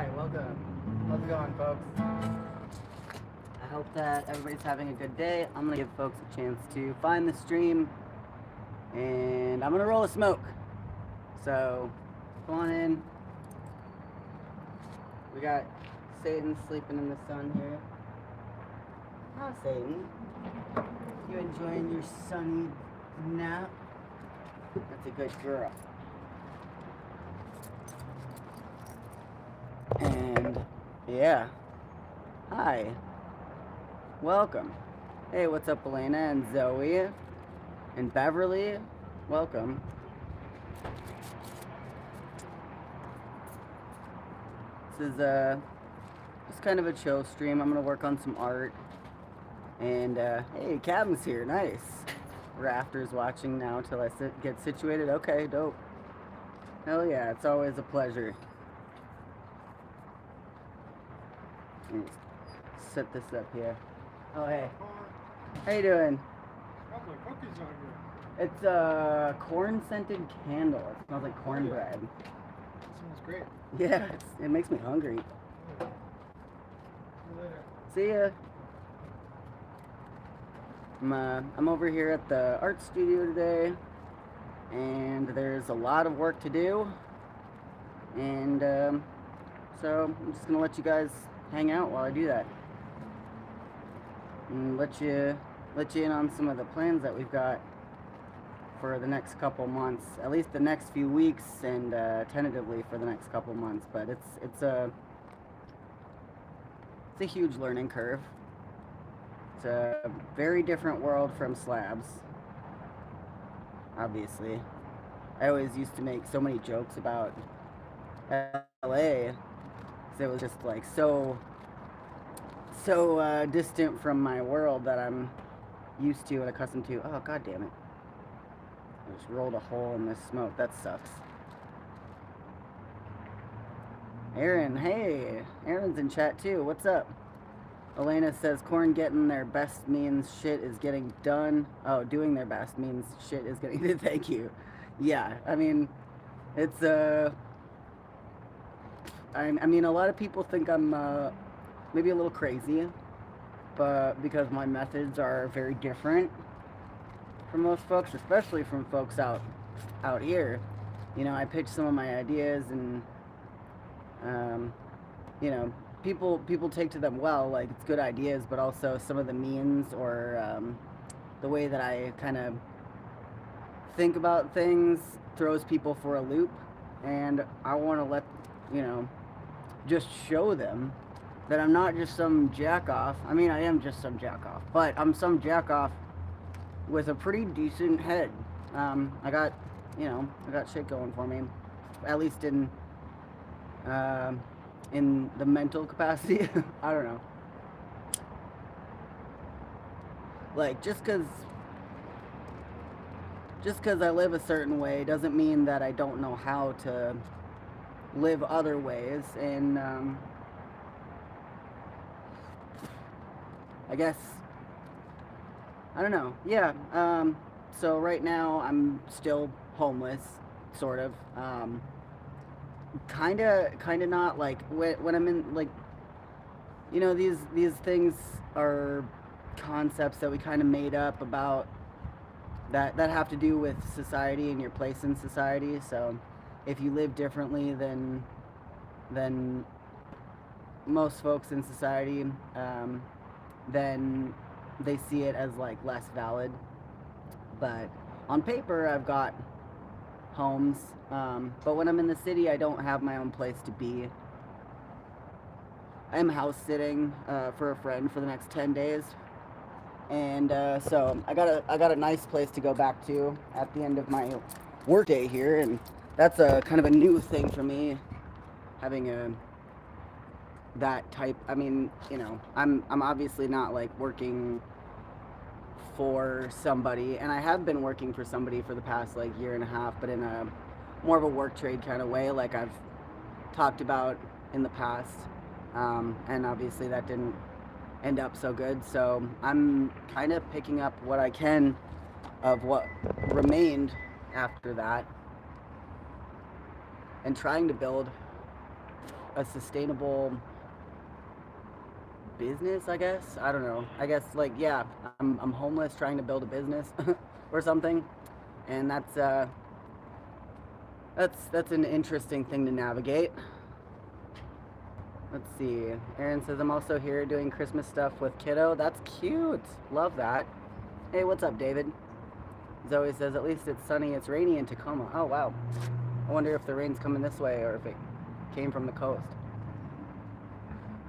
Hi, welcome. How's it going, folks? I hope that everybody's having a good day. I'm gonna give folks a chance to find the stream, and I'm gonna roll a smoke. So, come on in. We got Satan sleeping in the sun here. Hi, Satan. You enjoying your sunny nap? That's a good girl. And yeah, hi, welcome. Hey, what's up, Elena and Zoe and Beverly? Welcome. This is just kind of a chill stream. I'm gonna work on some art. And hey, Captain's here. Nice. Rafters watching now till I get situated. Okay, dope. Hell yeah, it's always a pleasure. Set this up here. Oh hey. How you doing? Couple of cookies on here. It's a corn scented candle. It smells like cornbread. That smells great. Yeah, it makes me hungry. See you later. See ya. I'm over here at the art studio today, and there's a lot of work to do. And so I'm just gonna let you guys hang out while I do that, and let you in on some of the plans that we've got for the next couple months, at least the next few weeks, and tentatively for the next couple months. But it's a huge learning curve. It's a very different world from slabs, obviously. I always used to make so many jokes about LA, because it was just like so distant from my world that I'm used to and accustomed to. Oh, god damn it. I just rolled a hole in this smoke. That sucks. Aaron, hey. Aaron's in chat too. What's up? Elena says corn getting their best means shit is getting done. Oh, doing their best means shit is getting thank you. Yeah, I mean, it's I mean, a lot of people think I'm maybe a little crazy, but because my methods are very different from most folks, especially from folks out here. You know, I pitch some of my ideas, and you know, people take to them well, like it's good ideas, but also some of the means or the way that I kind of think about things throws people for a loop, and I want to let, you know, just show them that I'm not just some jack off. I mean, I am just some jack off, but I'm some jack off with a pretty decent head. I got shit going for me, at least in the mental capacity. I don't know. Like, just cause I live a certain way doesn't mean that I don't know how to live other ways, and I guess, I don't know. Yeah. So right now I'm still homeless, sort of. Kinda not, like when I'm in, like, you know, these things are concepts that we kind of made up about that have to do with society and your place in society. So if you live differently than most folks in society, then they see it as like less valid. But on paper, I've got homes, but when I'm in the city, I don't have my own place to be. I'm house sitting for a friend for the next 10 days, and so I got a nice place to go back to at the end of my work day here, and that's a kind of a new thing for me, having that type. I mean, you know, I'm obviously not like working for somebody, and I have been working for somebody for the past like year and a half, but in a more of a work trade kind of way, like I've talked about in the past, and obviously that didn't end up so good. So I'm kind of picking up what I can of what remained after that, and trying to build a sustainable business, I guess. I don't know. I guess like yeah, I'm homeless trying to build a business or something, and that's an interesting thing to navigate. Let's see. Aaron says I'm also here doing Christmas stuff with kiddo. That's cute. Love that. Hey, what's up, David? Zoe says at least it's sunny. It's rainy in Tacoma. Oh wow. I wonder if the rain's coming this way or if it came from the coast.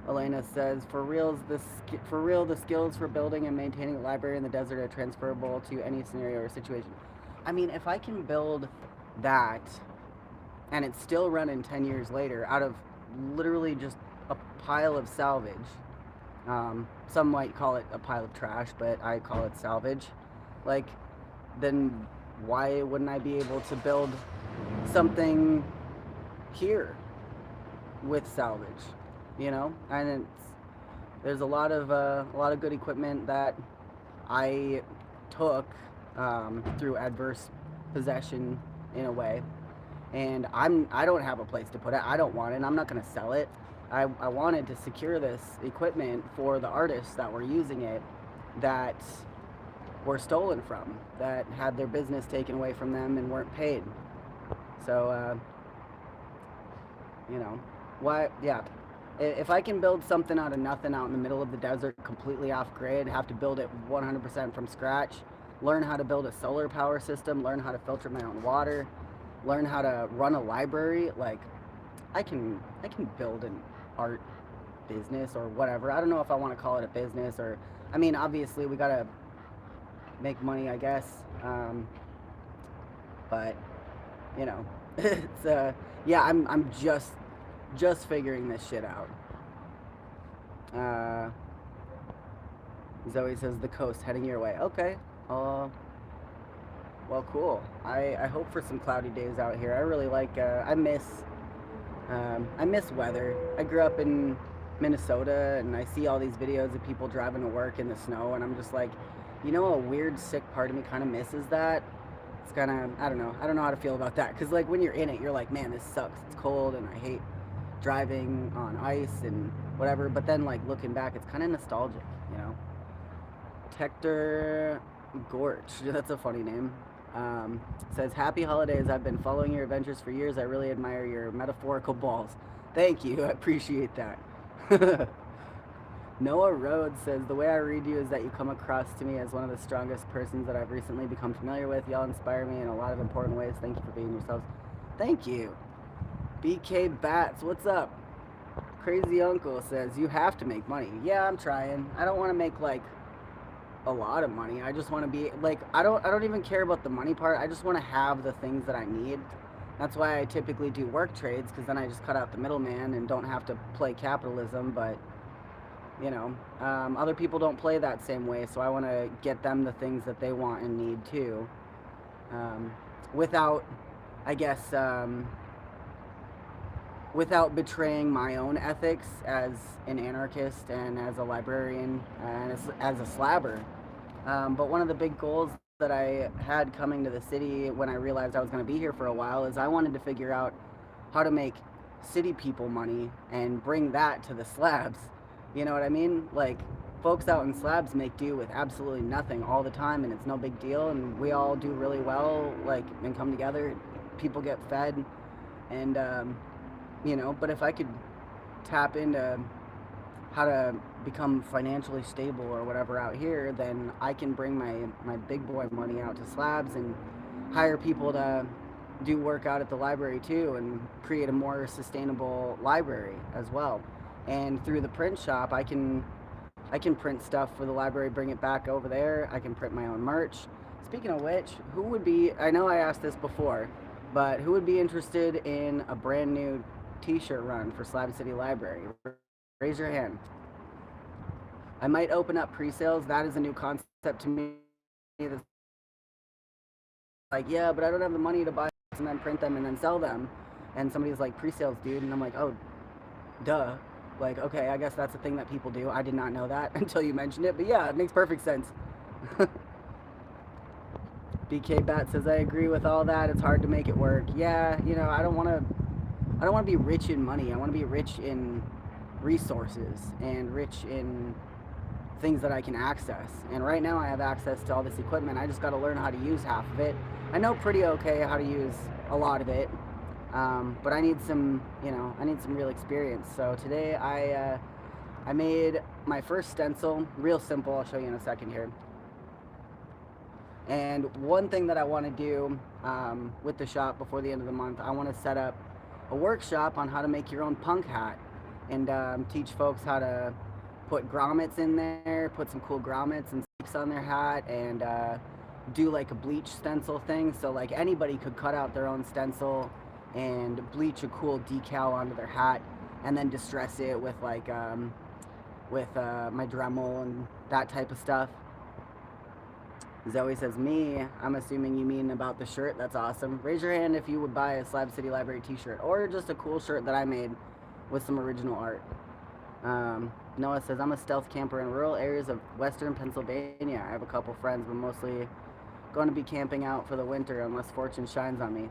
Elena says, for real, the skills for building and maintaining a library in the desert are transferable to any scenario or situation. I mean, if I can build that and it's still running 10 years later out of literally just a pile of salvage, some might call it a pile of trash, but I call it salvage, like, then why wouldn't I be able to build something here with salvage? You know, and there's a lot of good equipment that I took through adverse possession in a way, and I don't have a place to put it. I don't want it. And I'm not going to sell it. I wanted to secure this equipment for the artists that were using it, that were stolen from, that had their business taken away from them and weren't paid. So you know, why? Yeah. If I can build something out of nothing out in the middle of the desert, completely off grid, have to build it 100% from scratch, learn how to build a solar power system, learn how to filter my own water, learn how to run a library, like I can build an art business or whatever. I don't know if I want to call it a business or, I mean, obviously we gotta make money, I guess. But you know, it's yeah, I'm just figuring this shit out. Zoe says the coast heading your way. Okay. Well, cool. I hope for some cloudy days out here. I really like. I miss weather. I grew up in Minnesota, and I see all these videos of people driving to work in the snow, and I'm just like, you know, a weird, sick part of me kind of misses that. It's kind of, I don't know how to feel about that, because like when you're in it, you're like, man, this sucks. It's cold, and I hate driving on ice and whatever, but then like looking back, it's kind of nostalgic, you know. Tector Gorch, that's a funny name, says happy holidays. I've been following your adventures for years. I really admire your metaphorical balls. Thank you. I appreciate that. Noah Rhodes says the way I read you is that you come across to me as one of the strongest persons that I've recently become familiar with. Y'all inspire me in a lot of important ways. Thank you for being yourselves. Thank you. BK Bats, what's up? Crazy Uncle says, you have to make money. Yeah, I'm trying. I don't want to make like a lot of money. I just want to be like, I don't even care about the money part. I just want to have the things that I need. That's why I typically do work trades, because then I just cut out the middleman and don't have to play capitalism. But you know, other people don't play that same way, so I want to get them the things that they want and need too, without, I guess, without betraying my own ethics as an anarchist and as a librarian and as a slabber. But one of the big goals that I had coming to the city when I realized I was going to be here for a while is I wanted to figure out how to make city people money and bring that to the slabs. You know what I mean? Like, folks out in slabs make do with absolutely nothing all the time, and it's no big deal, and we all do really well, like, and come together. People get fed, and you know, but if I could tap into how to become financially stable or whatever out here, then I can bring my big boy money out to slabs and hire people to do work out at the library too, and create a more sustainable library as well. And through the print shop, I can print stuff for the library, bring it back over there. I can print my own merch. Speaking of which, who would be, I know I asked this before, but who would be interested in a brand new t-shirt run for Slab City Library? Raise your hand. I might open up pre-sales. That is a new concept to me. That's like, yeah, but I don't have the money to buy and then print them and then sell them. And somebody's like, pre-sales, dude. And I'm like, oh, duh. Like, okay, I guess that's a thing that people do. I did not know that until you mentioned it. But yeah, it makes perfect sense. BK Bat says, I agree with all that. It's hard to make it work. Yeah, you know, I don't want to I don't want to be rich in money. I want to be rich in resources and rich in things that I can access. And right now I have access to all this equipment. I just got to learn how to use half of it. I know pretty okay how to use a lot of it, but I need some, I need some real experience. So today I made my first stencil, real simple. I'll show you in a second here. And one thing that I want to do with the shop before the end of the month, I want to set up a workshop on how to make your own punk hat and teach folks how to put grommets in there, put some cool grommets and snakes on their hat, and do like a bleach stencil thing. So like anybody could cut out their own stencil and bleach a cool decal onto their hat, and then distress it with like my Dremel and that type of stuff. Zoe says, me, I'm assuming you mean about the shirt. That's awesome. Raise your hand if you would buy a Slab City Library t-shirt or just a cool shirt that I made with some original art. Noah says, I'm a stealth camper in rural areas of western Pennsylvania. I have a couple friends, but mostly going to be camping out for the winter unless fortune shines on me.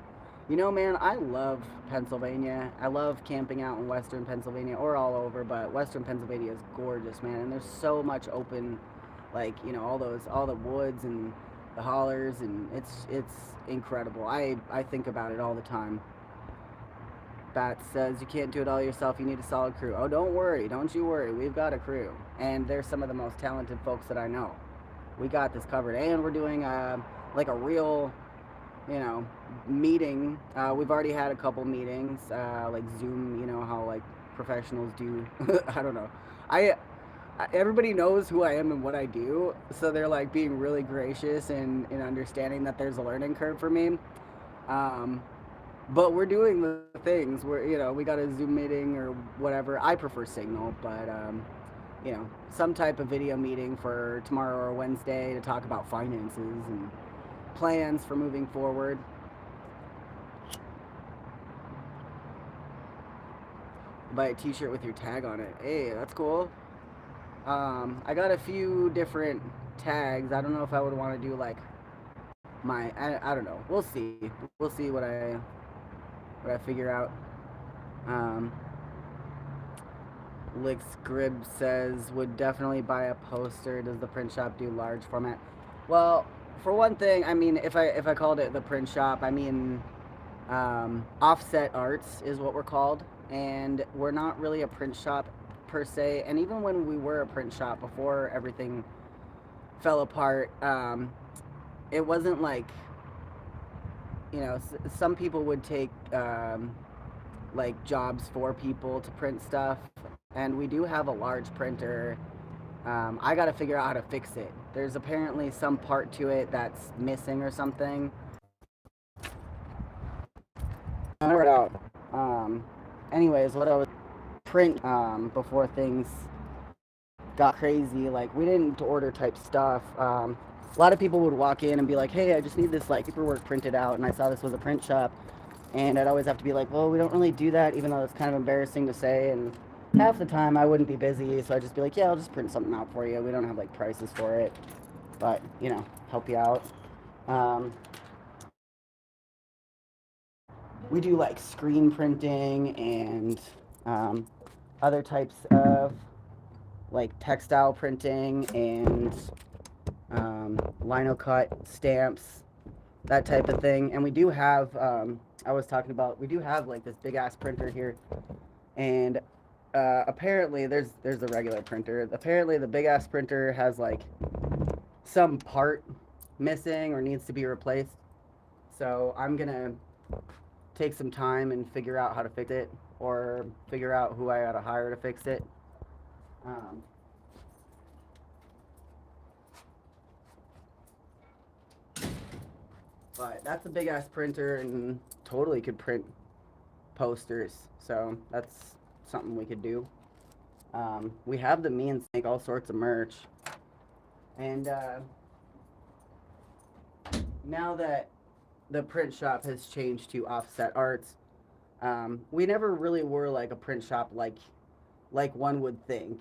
You know, man, I love Pennsylvania. I love camping out in western Pennsylvania or all over, but western Pennsylvania is gorgeous, man. And there's so much open, like, all the woods and the hollers, and it's incredible. I think about it all the time. Bat says, you can't do it all yourself, you need a solid crew. Oh, don't worry, don't you worry, we've got a crew, and they're some of the most talented folks that I know. We got this covered, and we're doing like a real meeting. We've already had a couple meetings, like Zoom, how like professionals do. I don't know. Everybody knows who I am and what I do, so they're like being really gracious and understanding that there's a learning curve for me. But we're doing the things where, we got a Zoom meeting or whatever. I prefer Signal, but, some type of video meeting for tomorrow or Wednesday to talk about finances and plans for moving forward. Buy a t-shirt with your tag on it. Hey, that's cool. I got a few different tags. I don't know if I would want to do like I don't know. We'll see. We'll see what I figure out. Lix Grib says, would definitely buy a poster. Does the print shop do large format? Well, for one thing, I mean, if I called it the print shop, I mean, Offset Arts is what we're called, and we're not really a print shop per se. And even when we were a print shop before everything fell apart, it wasn't like, some people would take like jobs for people to print stuff, and we do have a large printer. I got to figure out how to fix it. There's apparently some part to it that's missing or something. Anyways, what I was print before things got crazy, like we didn't order type stuff. A lot of people would walk in and be like, hey, I just need this like paperwork printed out, and I saw this was a print shop, and I'd always have to be like, well, we don't really do that, even though it's kind of embarrassing to say. And half the time I wouldn't be busy, so I'd just be like, yeah, I'll just print something out for you. We don't have like prices for it, but help you out. We do like screen printing and other types of like textile printing and lino cut stamps, that type of thing. And we do have we do have like this big ass printer here, and apparently there's a regular printer. Apparently the big ass printer has like some part missing or needs to be replaced, so I'm gonna take some time and figure out how to fix it, or figure out who I ought to hire to fix it. But that's a big ass printer and totally could print posters, so that's something we could do. We have the means to make all sorts of merch, and now that the print shop has changed to Offset Arts, we never really were like a print shop like one would think.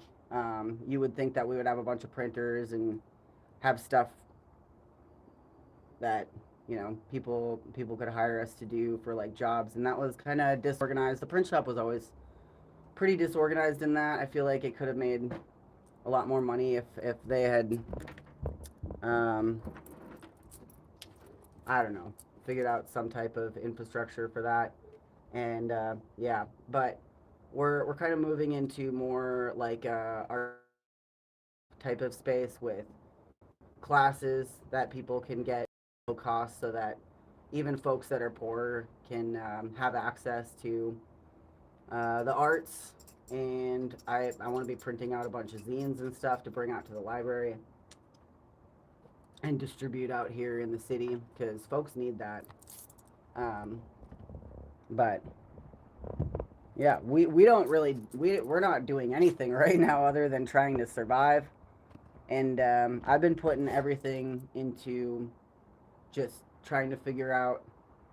You would think that we would have a bunch of printers and have stuff that you know, people could hire us to do for like jobs, and that was kind of disorganized. The print shop was always pretty disorganized in that. I feel like it could have made a lot more money if they had, um, I don't know, figured out some type of infrastructure for that. And yeah, but we're kind of moving into more like our type of space with classes that people can get low cost, so that even folks that are poor can have access to the arts. And I want to be printing out a bunch of zines and stuff to bring out to the library and distribute out here in the city because folks need that. Um, but yeah, we don't really we're not doing anything right now other than trying to survive. And I've been putting everything into just trying to figure out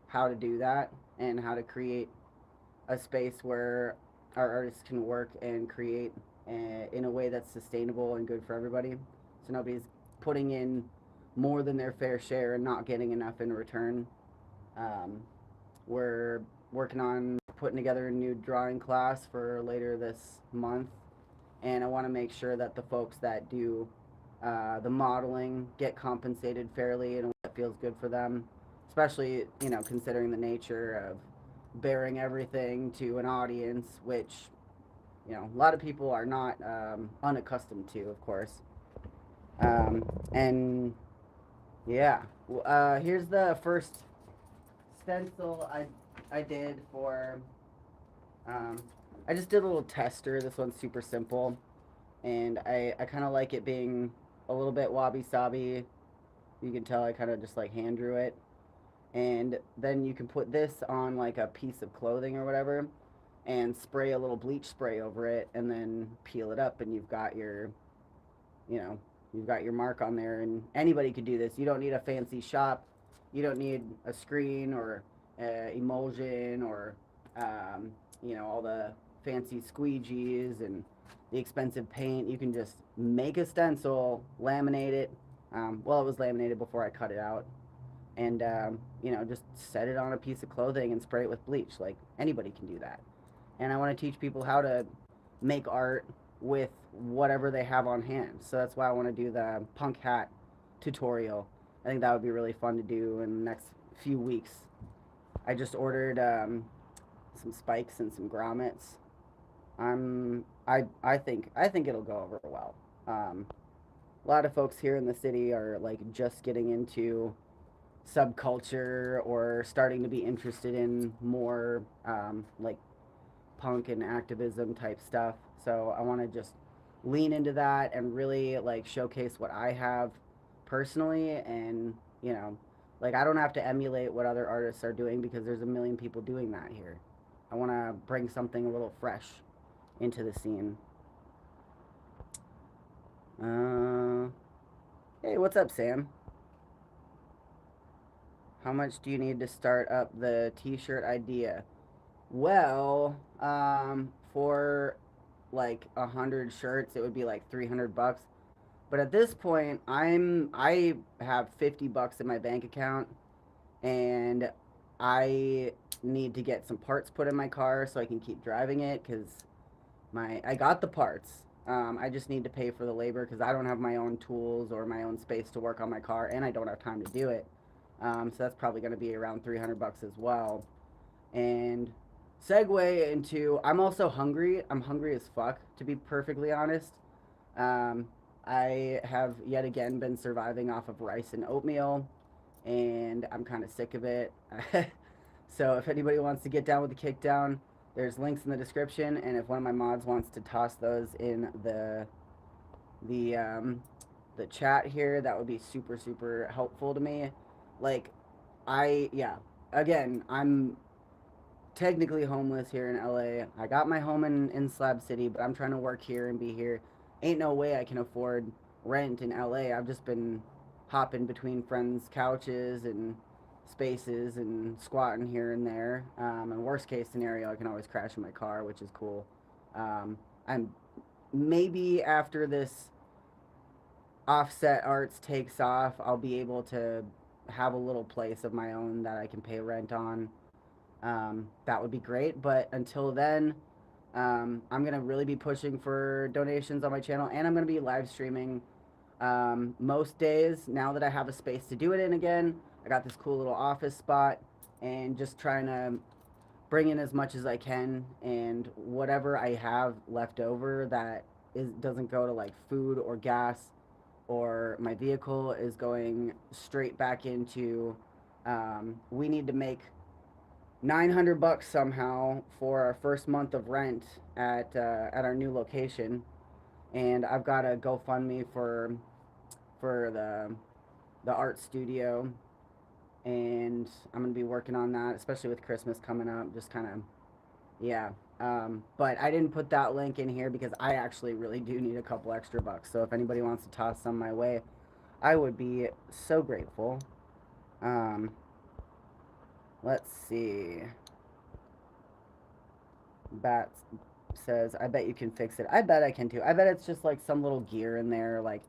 how to do that and how to create a space where our artists can work and create in a way that's sustainable and good for everybody. So nobody's putting in more than their fair share and not getting enough in return. Um, we're working on putting together a new drawing class for later this month, and I want to make sure that the folks that do the modeling get compensated fairly and what feels good for them, especially considering the nature of bearing everything to an audience, which a lot of people are not unaccustomed to, of course. And yeah, here's the first stencil I did for. Um, I just did a little tester. This one's super simple, and I kind of like it being a little bit wabi sabi. You can tell I kind of just like hand drew it, and then you can put this on like a piece of clothing or whatever, and spray a little bleach spray over it, and then peel it up, and you know, you've got your mark on there, and anybody could do this. You don't need a fancy shop. You don't need a screen or emulsion or all the fancy squeegees and the expensive paint. You can just make a stencil, laminate it. Well, it was laminated before I cut it out, and just set it on a piece of clothing and spray it with bleach. Like anybody can do that. And I want to teach people how to make art with whatever they have on hand. So that's why I want to do the punk hat tutorial. I think that would be really fun to do in the next few weeks. I just ordered some spikes and some grommets. I think it'll go over well. A lot of folks here in the city are like just getting into subculture or starting to be interested in more like punk and activism type stuff. So I want to just lean into that and really like showcase what I have personally. And like I don't have to emulate what other artists are doing because there's a million people doing that here. I want to bring something a little fresh into the scene. Hey, what's up, Sam? How much do you need to start up the t-shirt idea? Well, for like 100 shirts, it would be like $300. But at this point, I have $50 in my bank account, and I need to get some parts put in my car so I can keep driving it because I got the parts. I just need to pay for the labor because I don't have my own tools or my own space to work on my car, and I don't have time to do it. So that's probably going to be around $300 as well. And segue into, I'm also hungry. I'm hungry as fuck, to be perfectly honest. Um, I have yet again been surviving off of rice and oatmeal, and I'm kind of sick of it. So if anybody wants to get down with the kick down, there's links in the description, and if one of my mods wants to toss those in the chat here, that would be super super helpful to me. Like yeah, again, I'm technically homeless here in LA. I got my home in Slab City, but I'm trying to work here and be here. Ain't no way I can afford rent in LA. I've just been hopping between friends' couches and spaces and squatting here and there. And worst case scenario, I can always crash in my car, which is cool. I'm maybe after this Offset Arts takes off, I'll be able to have a little place of my own that I can pay rent on, that would be great. But until then, I'm gonna really be pushing for donations on my channel, and I'm gonna be live streaming most days now that I have a space to do it in again. I got this cool little office spot, and just trying to bring in as much as I can, and whatever I have left over that doesn't go to like food or gas or my vehicle is going straight back into. We need to make $900 somehow for our first month of rent at our new location, and I've got a GoFundMe for the art studio, and I'm gonna be working on that, especially with Christmas coming up. Just kind of, yeah. But I didn't put that link in here because I actually really do need a couple extra bucks. So if anybody wants to toss some my way, I would be so grateful. Let's see. Bat says, I bet you can fix it. I bet I can too. I bet it's just like some little gear in there, like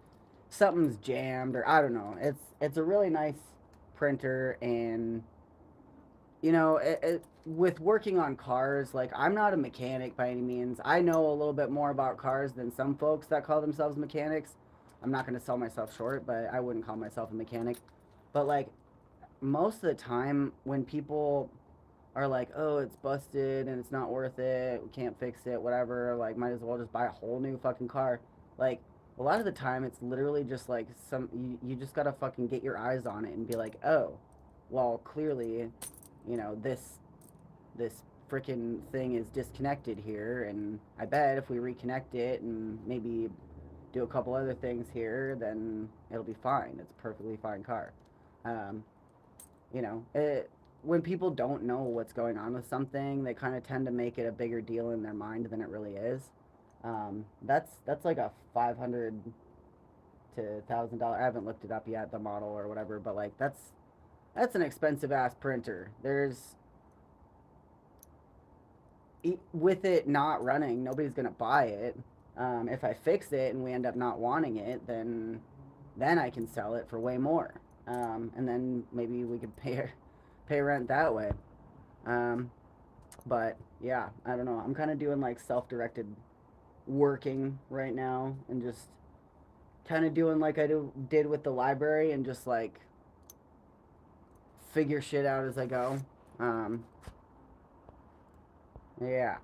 something's jammed, or I don't know. It's a really nice printer, and you know, with working on cars, like I'm not a mechanic by any means. I know a little bit more about cars than some folks that call themselves mechanics. I'm not going to sell myself short, but I wouldn't call myself a mechanic. But like most of the time when people are like, oh, it's busted and it's not worth it, we can't fix it, whatever, like might as well just buy a whole new fucking car. Like a lot of the time it's literally just like you just gotta fucking get your eyes on it and be like, oh, well, clearly, you know, this freaking thing is disconnected here, and I bet if we reconnect it and maybe do a couple other things here, then it'll be fine. It's a perfectly fine car. um, you know, when people don't know what's going on with something, they kind of tend to make it a bigger deal in their mind than it really is. That's like a 500 to $1,000. I haven't looked it up yet, the model or whatever, but like that's an expensive ass printer. With it not running, nobody's gonna buy it. If I fix it and we end up not wanting it, then I can sell it for way more. And then maybe we could pay rent that way. Um, but yeah, I don't know. I'm kind of doing like self-directed working right now, and just kind of doing like did with the library, and just like figure shit out as I go. Yeah.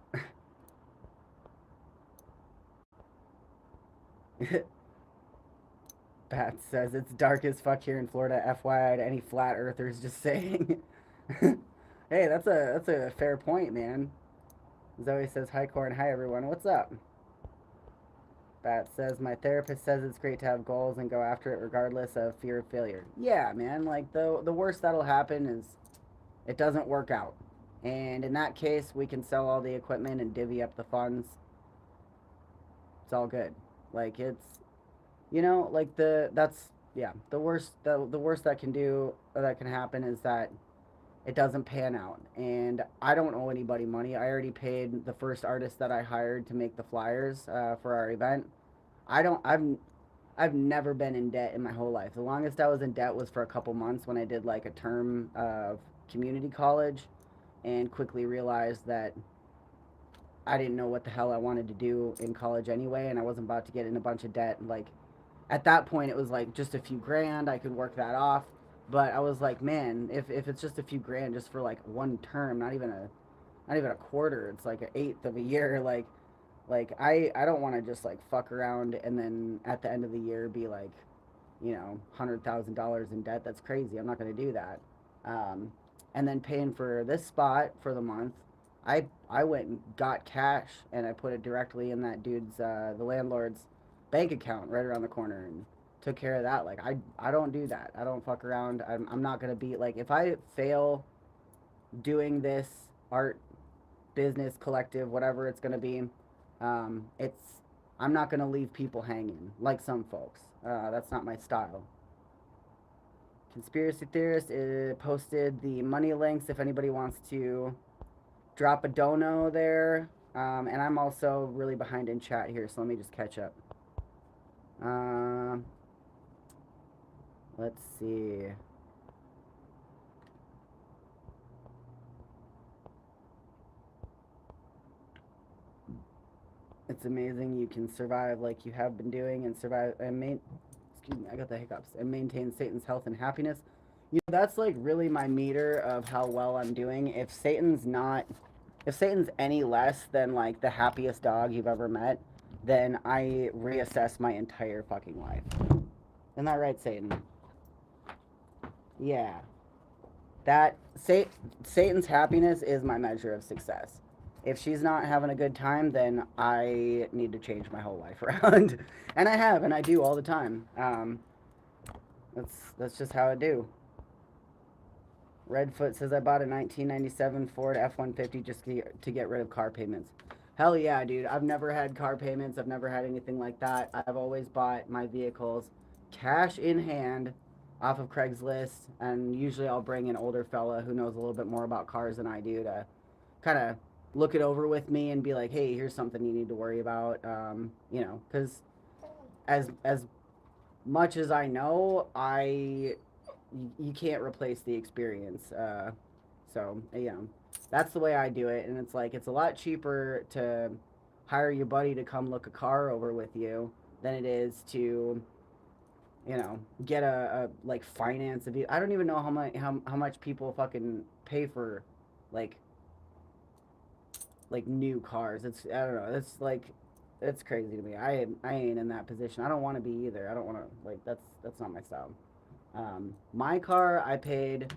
Pat says it's dark as fuck here in Florida. FYI to any flat earthers, just saying. Hey, that's a fair point, man. Zoe says hi, Corn. Hi, everyone. What's up? Bat says my therapist says it's great to have goals and go after it regardless of fear of failure. Yeah, man. Like the worst that'll happen is it doesn't work out, and in that case, we can sell all the equipment and divvy up the funds. It's all good. Like like that's yeah, the worst that can do that can happen is that it doesn't pan out, and I don't owe anybody money. I already paid the first artist that I hired to make the flyers for our event. I don't I've never been in debt in my whole life. The longest I was in debt was for a couple months when I did like a term of community college, and quickly realized that I didn't know what the hell I wanted to do in college anyway, and I wasn't about to get in a bunch of debt. Like at that point, it was like just a few grand. I could work that off. But I was like, man, if it's just a few grand just for like one term, not even a quarter, it's like an eighth of a year. Like I don't want to just like fuck around and then at the end of the year be like, $100,000 in debt. That's crazy. I'm not gonna do that. Um, and then paying for this spot for the month, I went and got cash and I put it directly in that dude's the landlord's bank account right around the corner, and took care of that. Like I don't do that. I don't fuck around. I'm not gonna be like, if I fail doing this art business collective, whatever it's gonna be, it's I'm not gonna leave people hanging like some folks. That's not my style. Conspiracy Theorist posted the money links if anybody wants to drop a dono there. And I'm also really behind in chat here, so let me just catch up. Let's see. It's amazing you can survive like you have been doing and survive and excuse me, I got the hiccups, and maintain Satan's health and happiness. You know, that's like really my meter of how well I'm doing. If Satan's any less than like the happiest dog you've ever met, then I reassess my entire fucking life. Isn't that right, Satan? Yeah. Satan's happiness is my measure of success. If she's not having a good time, then I need to change my whole life around, and I have, and I do all the time. That's just how I do. Redfoot says I bought a 1997 Ford F-150 just to get rid of car payments. Hell yeah, dude! I've never had car payments. I've never had anything like that. I've always bought my vehicles cash in hand off of Craigslist, and usually I'll bring an older fella who knows a little bit more about cars than I do to kind of look it over with me and be like, hey, here's something you need to worry about. You know, because as much as I know, you can't replace the experience. So you know, that's the way I do it, and it's like it's a lot cheaper to hire your buddy to come look a car over with you than it is to, you know, get a like finance a vehicle. I don't even know how much people fucking pay for like new cars. It's I don't know. It's like it's crazy to me. I ain't in that position. I don't want to be either. I don't want to like that's not my style. My car I paid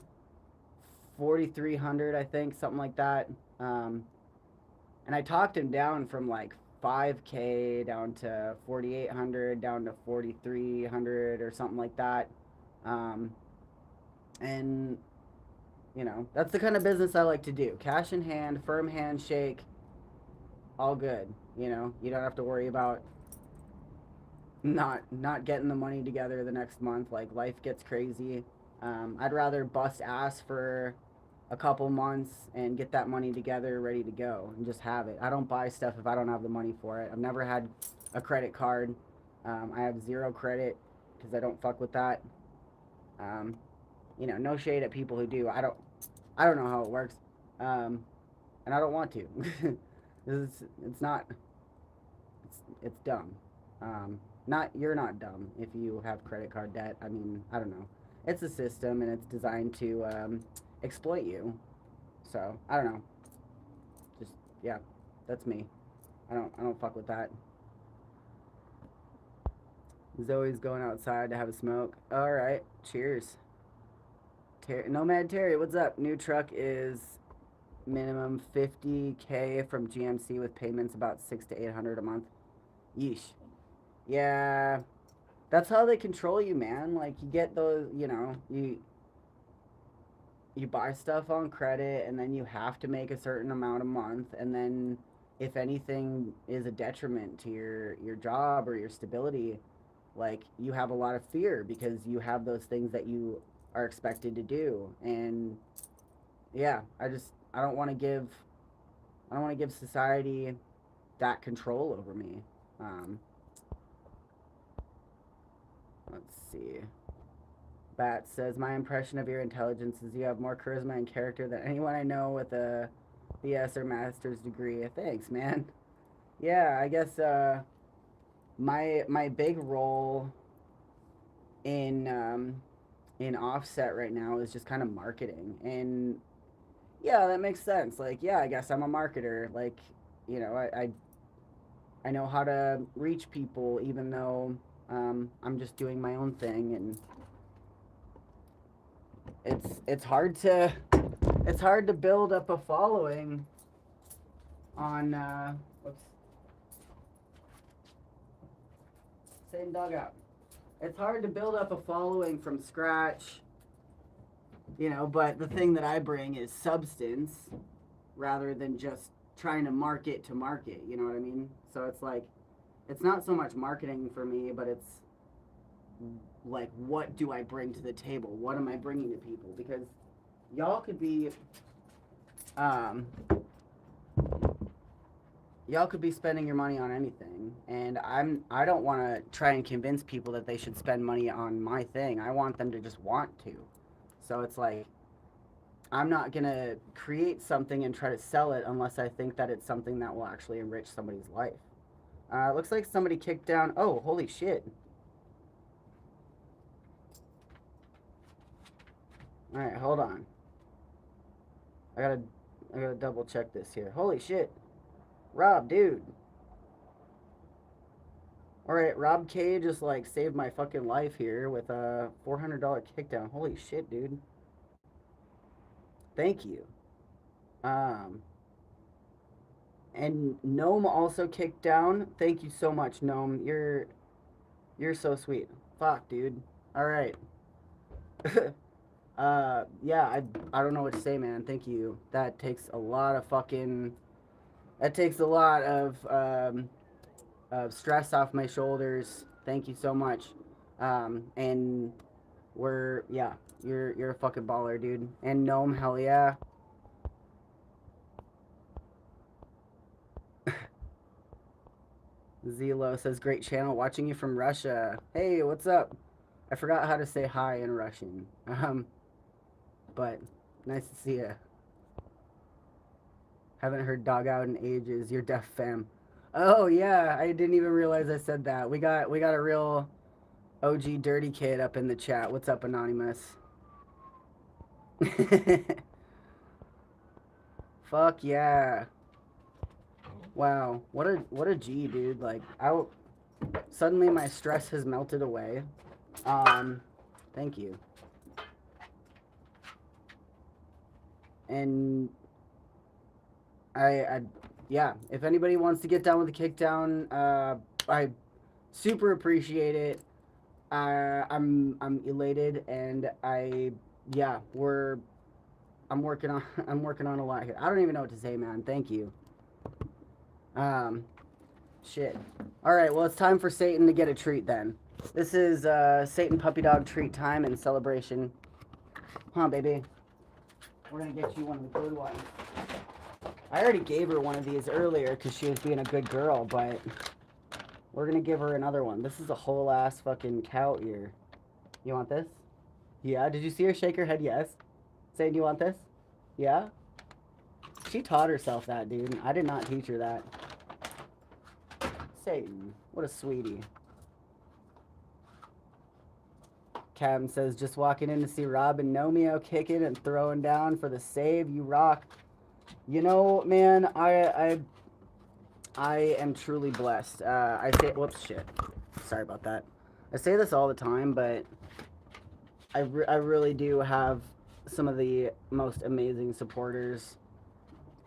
4,300, I think, something like that. And I talked him down from like 5K down to 4,800 down to 4,300 or something like that. And you know, that's the kind of business I like to do. Cash in hand, firm handshake, all good. You know, you don't have to worry about not getting the money together the next month. Like life gets crazy. I'd rather bust ass for a couple months and get that money together, ready to go, and just have it. I don't buy stuff if I don't have the money for it. I've never had a credit card. I have zero credit because I don't fuck with that. You know, no shade at people who do. I don't know how it works, and I don't want to. It's not. It's dumb. Not you're not dumb if you have credit card debt. I mean, I don't know. It's a system and it's designed to exploit you. So I don't know. Just yeah, that's me. I don't fuck with that. Zoe's going outside to have a smoke. All right, cheers. Nomad Terry, what's up? New truck is minimum 50K from GMC with payments about 600 to 800 a month. Yeesh. Yeah, that's how they control you, man. Like you get those, you know, you buy stuff on credit and then you have to make a certain amount a month, and then if anything is a detriment to your job or your stability, like you have a lot of fear because you have those things that you are expected to do. And yeah, I don't want to give society that control over me. Let's see. Bat says, my impression of your intelligence is you have more charisma and character than anyone I know with a BS or master's degree. Thanks, man. Yeah, I guess my big role in Offset right now is just kind of marketing. And yeah, that makes sense. Like, yeah, I guess I'm a marketer. Like, you know, I know how to reach people even though I'm just doing my own thing, and it's hard to build up a following on whoops, same dog out. It's hard to build up a following from scratch, you know, but the thing that I bring is substance rather than just trying to market, you know what I mean? So it's like it's not so much marketing for me, but it's like, what do I bring to the table? What am I bringing to people? Because y'all could be spending your money on anything, and I don't want to try and convince people that they should spend money on my thing. I want them to just want to. So it's like I'm not gonna create something and try to sell it unless I think that it's something that will actually enrich somebody's life. Looks like somebody kicked down. Oh, holy shit. All right, hold on. I gotta double check this here. Holy shit. Rob, dude. Alright, Rob K just like saved my fucking life here with a $400 kickdown. Holy shit, dude. Thank you. And Gnome also kicked down. Thank you so much, Gnome. You're so sweet. Fuck, dude. Alright. Yeah, I don't know what to say, man. Thank you. That takes a lot of fucking... That takes a lot of stress off my shoulders. Thank you so much. And yeah, you're a fucking baller, dude. And Gnome, hell yeah. Zelo says, great channel, watching you from Russia. Hey, what's up? I forgot how to say hi in Russian. But nice to see ya. Haven't heard Dog Out in ages. You're deaf, fam. Oh yeah, I didn't even realize I said that. We got a real OG dirty kid up in the chat. What's up, Anonymous? Fuck yeah. Wow, what a G, dude. Like, suddenly my stress has melted away. Thank you. And yeah, if anybody wants to get down with the kick down, I super appreciate it. I'm elated, and yeah, I'm working on a lot here. I don't even know what to say, man. Thank you. Shit. All right, well, it's time for Satan to get a treat then. This is Satan puppy dog treat time and celebration. Huh, baby? We're gonna get you one of the good ones. I already gave her one of these earlier because she was being a good girl, but we're gonna give her another one. This is a whole ass fucking cow ear. You want this? Yeah, did you see her shake her head yes? Saying, do you want this? Yeah? She taught herself that, dude. I did not teach her that. Satan, what a sweetie. Cam says, just walking in to see Rob and Nomeo kicking and throwing down for the save. You rock. You know, man, I am truly blessed. I say, whoops, shit. Sorry about that. I say this all the time, but I really do have some of the most amazing supporters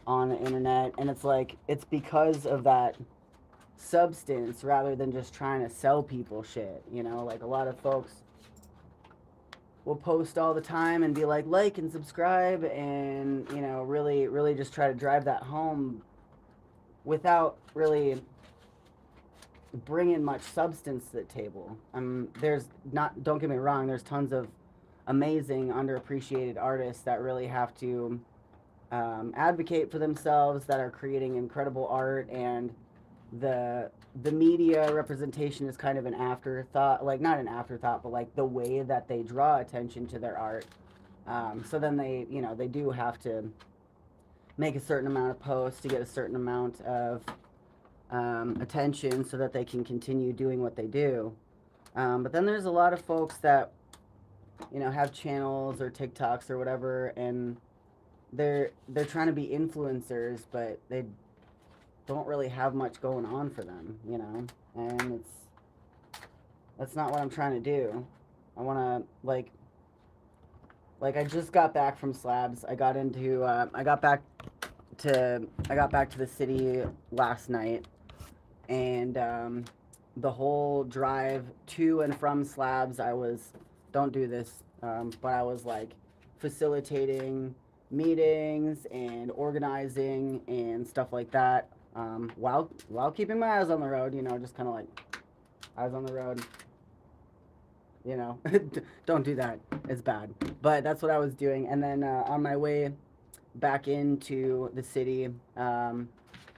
on the internet, and it's like, it's because of that substance rather than just trying to sell people shit, you know? Like, a lot of folks will post all the time and be like and subscribe, and, you know, really just try to drive that home without really bringing much substance to the table. There's not, don't get me wrong, there's tons of amazing underappreciated artists that really have to advocate for themselves, that are creating incredible art, and the media representation is kind of an afterthought, like not an afterthought, but like the way that they draw attention to their art. So then they, you know, they do have to make a certain amount of posts to get a certain amount of attention so that they can continue doing what they do. But then there's a lot of folks that, you know, have channels or TikToks or whatever, and they're trying to be influencers, but they don't really have much going on for them, you know, and that's not what I'm trying to do. I want to, like I just got back from Slabs. I got back to the city last night, and the whole drive to and from Slabs, don't do this, but I was like facilitating meetings and organizing and stuff like that, while keeping my eyes on the road, you know, just kind of like eyes on the road, you know. Don't do that, it's bad, but that's what I was doing. And then on my way back into the city, I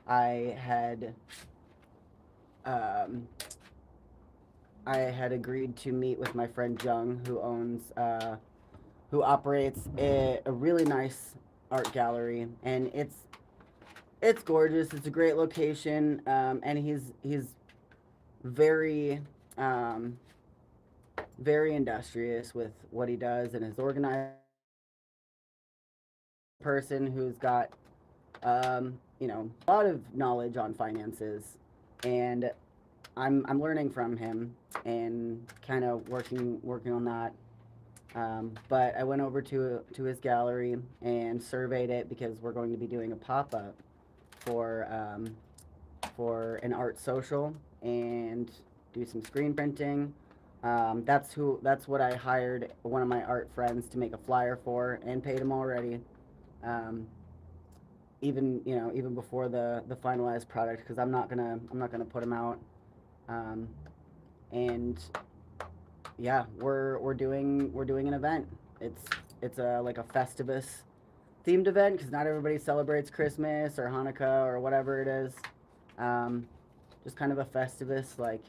had agreed to meet with my friend Jung, who operates a really nice art gallery, and it's gorgeous. It's a great location, and he's very very industrious with what he does, and is organized person who's got a lot of knowledge on finances, and I'm learning from him and kind of working on that. But I went over to his gallery and surveyed it because we're going to be doing a pop up for an art social and do some screen printing. That's what I hired one of my art friends to make a flyer for and paid him already. Um, even before the finalized product, because I'm not gonna put them out. Um, and yeah, we're doing an event. It's a like a Festivus themed event because not everybody celebrates Christmas or Hanukkah or whatever it is. Um, just kind of a Festivus, like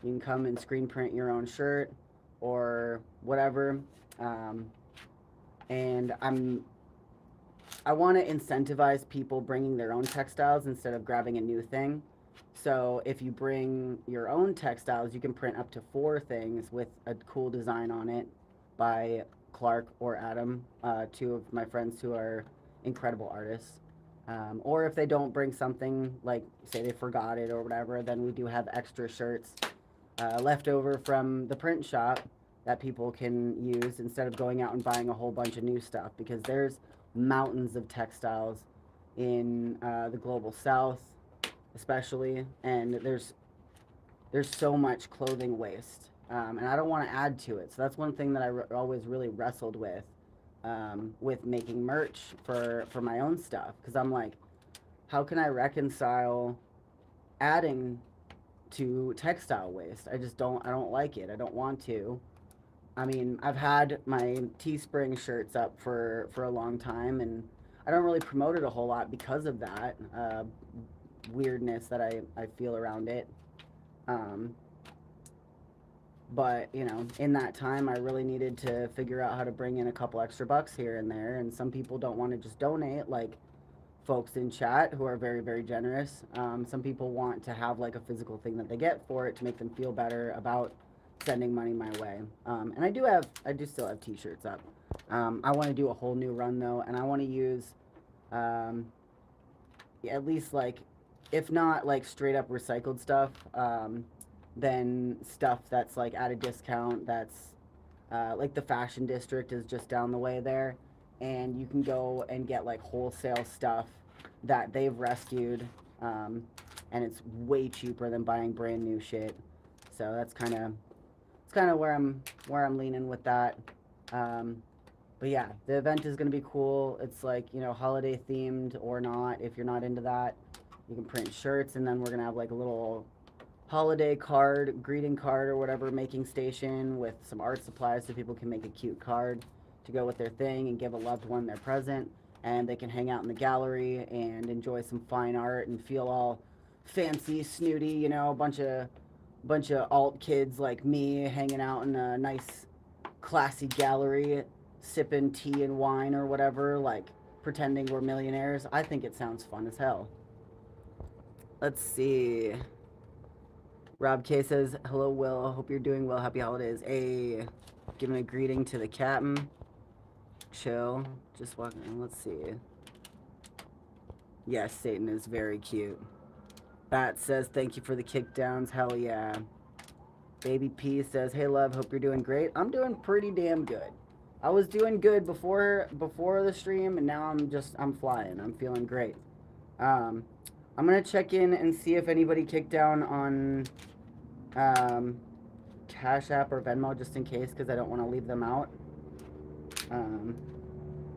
you can come and screen print your own shirt or whatever. Um, and I want to incentivize people bringing their own textiles instead of grabbing a new thing. So if you bring your own textiles, you can print up to 4 things with a cool design on it by Clark or Adam, 2 of my friends who are incredible artists. Or if they don't bring something, like say they forgot it or whatever, then we do have extra shirts left over from the print shop that people can use instead of going out and buying a whole bunch of new stuff, because there's mountains of textiles in the global south especially, and there's so much clothing waste, and I don't want to add to it. So that's one thing that I always really wrestled with making merch for my own stuff, because I'm like, how can I reconcile adding to textile waste? I don't like it. I don't want to. I mean, I've had my Teespring shirts up for a long time, and I don't really promote it a whole lot because of that weirdness that I feel around it. Um, but in that time, I really needed to figure out how to bring in a couple extra bucks here and there. And some people don't want to just donate, like folks in chat who are very, very generous. Some people want to have like a physical thing that they get for it to make them feel better about sending money my way. And I do still have t-shirts up. I want to do a whole new run though, and I want to use at least, like, if not like straight up recycled stuff, then stuff that's like at a discount, that's like the fashion district is just down the way there, and you can go and get like wholesale stuff that they've rescued, and it's way cheaper than buying brand new shit. So that's kind of where I'm leaning with that. But yeah, the event is gonna be cool. It's like, holiday themed or not. If you're not into that, you can print shirts, and then we're gonna have like a little holiday card, greeting card or whatever, making station with some art supplies so people can make a cute card to go with their thing and give a loved one their present, and they can hang out in the gallery and enjoy some fine art and feel all fancy, snooty, a bunch of alt kids like me hanging out in a nice classy gallery sipping tea and wine or whatever, like pretending we're millionaires. I think it sounds fun as hell. Let's see. Rob K says, hello, Will. Hope you're doing well. Happy holidays. Hey, giving a greeting to the captain. Chill. Just walking in. Let's see. Yes, Satan is very cute. Bat says, thank you for the kickdowns. Hell yeah. Baby P says, hey, love. Hope you're doing great. I'm doing pretty damn good. I was doing good before the stream, and now I'm flying. I'm feeling great. I'm gonna check in and see if anybody kicked down on Cash App or Venmo, just in case, because I don't want to leave them out. And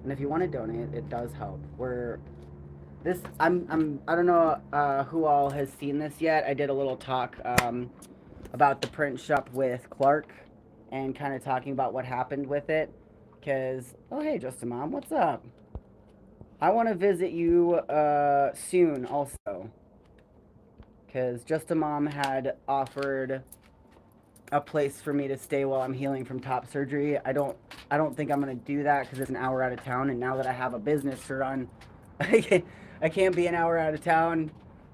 if you want to donate, it does help. I don't know who all has seen this yet. I did a little talk about the print shop with Clark, and kind of talking about what happened with it. Because, oh hey, Justin Mom, what's up? I want to visit you soon also, because Justin Mom had offered a place for me to stay while I'm healing from top surgery. I don't think I'm gonna do that because it's an hour out of town, and now that I have a business to run, I can't be an hour out of town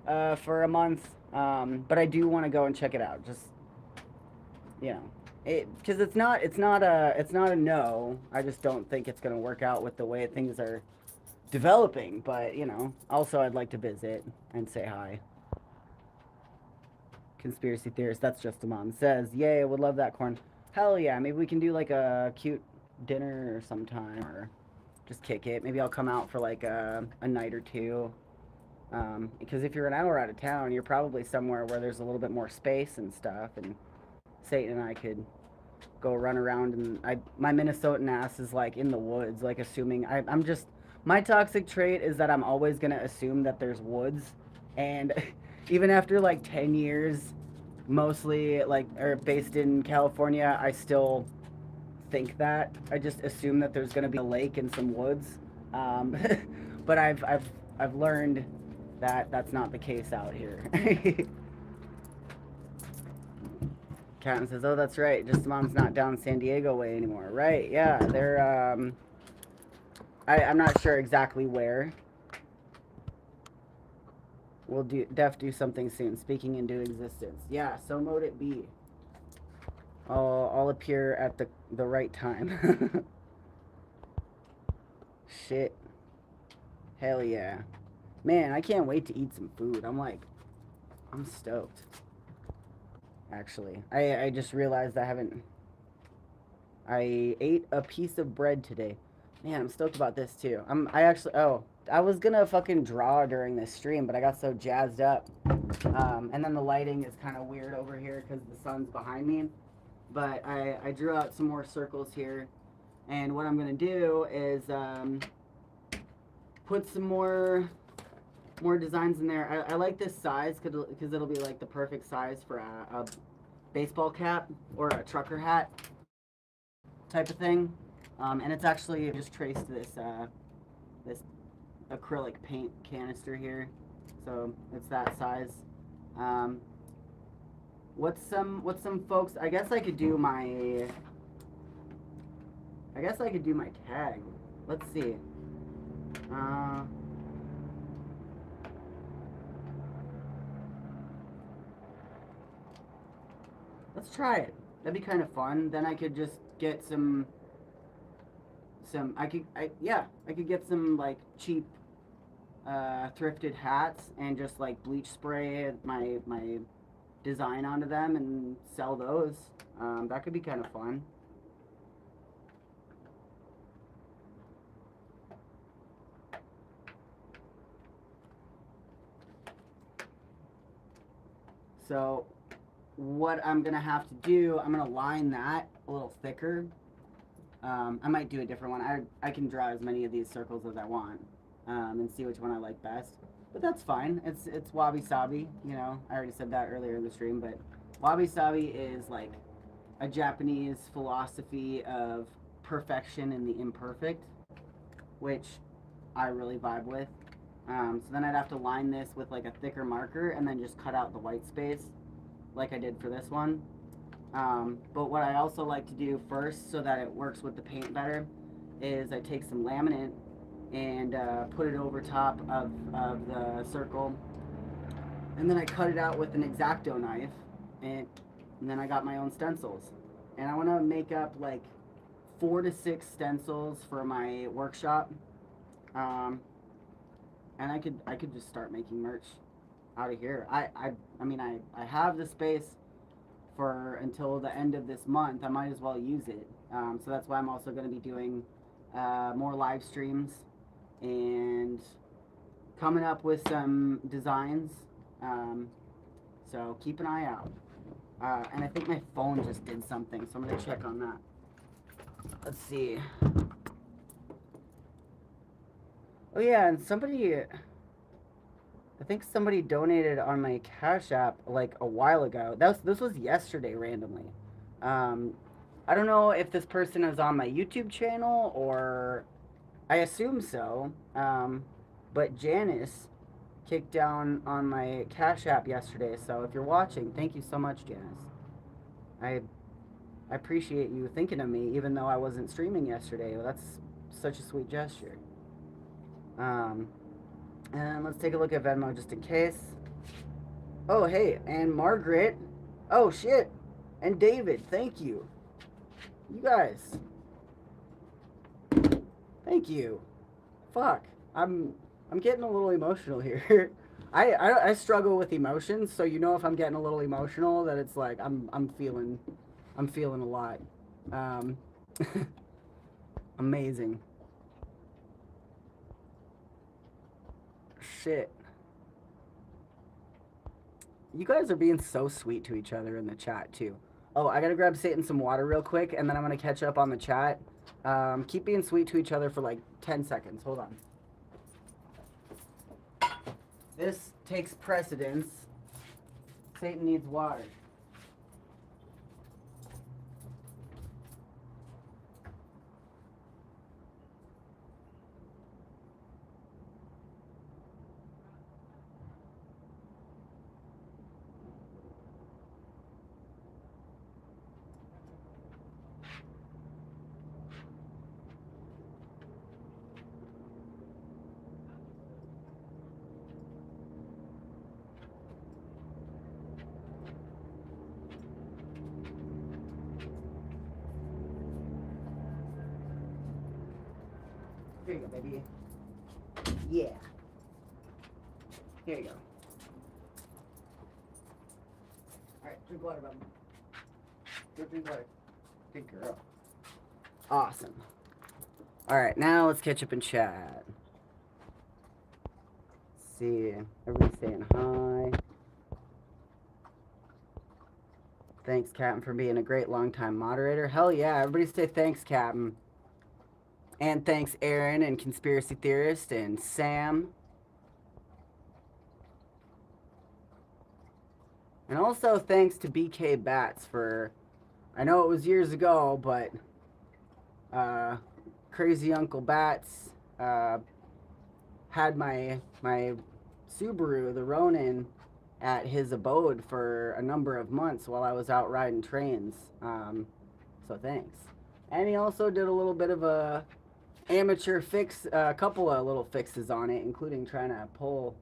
for a month. But I do want to go and check it out. Just, you know, because it's not a no. I just don't think it's gonna work out with the way things are developing. But you know, also I'd like to visit and say hi. Conspiracy theorist. That's just a mom says. Yay! I would love that corn. Hell yeah! Maybe we can do like a cute dinner or sometime, or just kick it. Maybe I'll come out for like a night or two. Because if you're an hour out of town, you're probably somewhere where there's a little bit more space and stuff. And Satan and I could go run around. And my Minnesotan ass is like in the woods, like assuming I'm just my toxic trait is that I'm always gonna assume that there's woods, and even after like 10 years, mostly like or based in California, I still think that. I just assume that there's gonna be a lake and some woods. Um, but I've learned that that's not the case out here. Captain says, "Oh, that's right. Just Mom's not down San Diego way anymore." Right? Yeah, they're I'm not sure exactly where. We'll do something soon. Speaking into existence. Yeah, so mote it be. I'll appear at the right time. Shit. Hell yeah. Man, I can't wait to eat some food. I'm stoked. Actually, I just realized I ate a piece of bread today. Man, I'm stoked about this too. I was gonna fucking draw during this stream, but I got so jazzed up. And then the lighting is kind of weird over here because the sun's behind me. But I drew out some more circles here. And what I'm gonna do is put some more designs in there. I like this size because it'll be like the perfect size for a baseball cap or a trucker hat type of thing. And it's actually just traced this acrylic paint canister here, so it's that size. What's some folks? I guess I could do my tag. Let's see. Let's try it. That'd be kind of fun. Then I could just get I could get some like cheap thrifted hats and just like bleach spray my design onto them and sell those. That could be kind of fun. So what I'm gonna have to do, I'm gonna line that a little thicker. I might do a different one. I can draw as many of these circles as I want, and see which one I like best. But that's fine. It's wabi sabi. You know, I already said that earlier in the stream. But wabi sabi is like a Japanese philosophy of perfection and the imperfect, which I really vibe with. So then I'd have to line this with like a thicker marker and then just cut out the white space, like I did for this one. But what I also like to do first, so that it works with the paint better, is I take some laminate and put it over top of the circle, and then I cut it out with an X-Acto knife, and then I got my own stencils. And I want to make up like 4 to 6 stencils for my workshop, and I could just start making merch out of here. I mean I have the space for until the end of this month. I might as well use it. So that's why I'm also going to be doing more live streams and coming up with some designs. So keep an eye out. And I think my phone just did something, so I'm going to check on that. Let's see. Oh yeah, and I think somebody donated on my Cash App like a while ago. This was yesterday randomly. I don't know if this person is on my YouTube channel, or I assume so. But Janice kicked down on my Cash App yesterday. So if you're watching, thank you so much, Janice. I appreciate you thinking of me, even though I wasn't streaming yesterday. That's such a sweet gesture. And let's take a look at Venmo just in case. Oh, hey, and Margaret. Oh, shit. And David, thank you. You guys. Thank you. Fuck. I'm getting a little emotional here. I struggle with emotions, so you know if I'm getting a little emotional that it's like I'm feeling a lot. Um amazing. Shit. You guys are being so sweet to each other in the chat too. Oh, I gotta grab Satan some water real quick, and then I'm gonna catch up on the chat. Keep being sweet to each other for like 10 seconds. Hold on. This takes precedence. Satan needs water. Here you go, baby. Yeah. Here you go. Alright, drink water, bud. Go drink water. Good girl. Awesome. Alright, now let's catch up and chat. Let's see. Everybody's saying hi. Thanks, Captain, for being a great long-time moderator. Hell yeah, everybody say thanks, Captain. And thanks, Aaron and Conspiracy Theorist and Sam. And also thanks to BK Bats for, I know it was years ago, but Crazy Uncle Bats had my Subaru, the Ronin, at his abode for a number of months while I was out riding trains. So thanks. And he also did a little bit of a amateur fix, a couple of little fixes on it, including trying to pull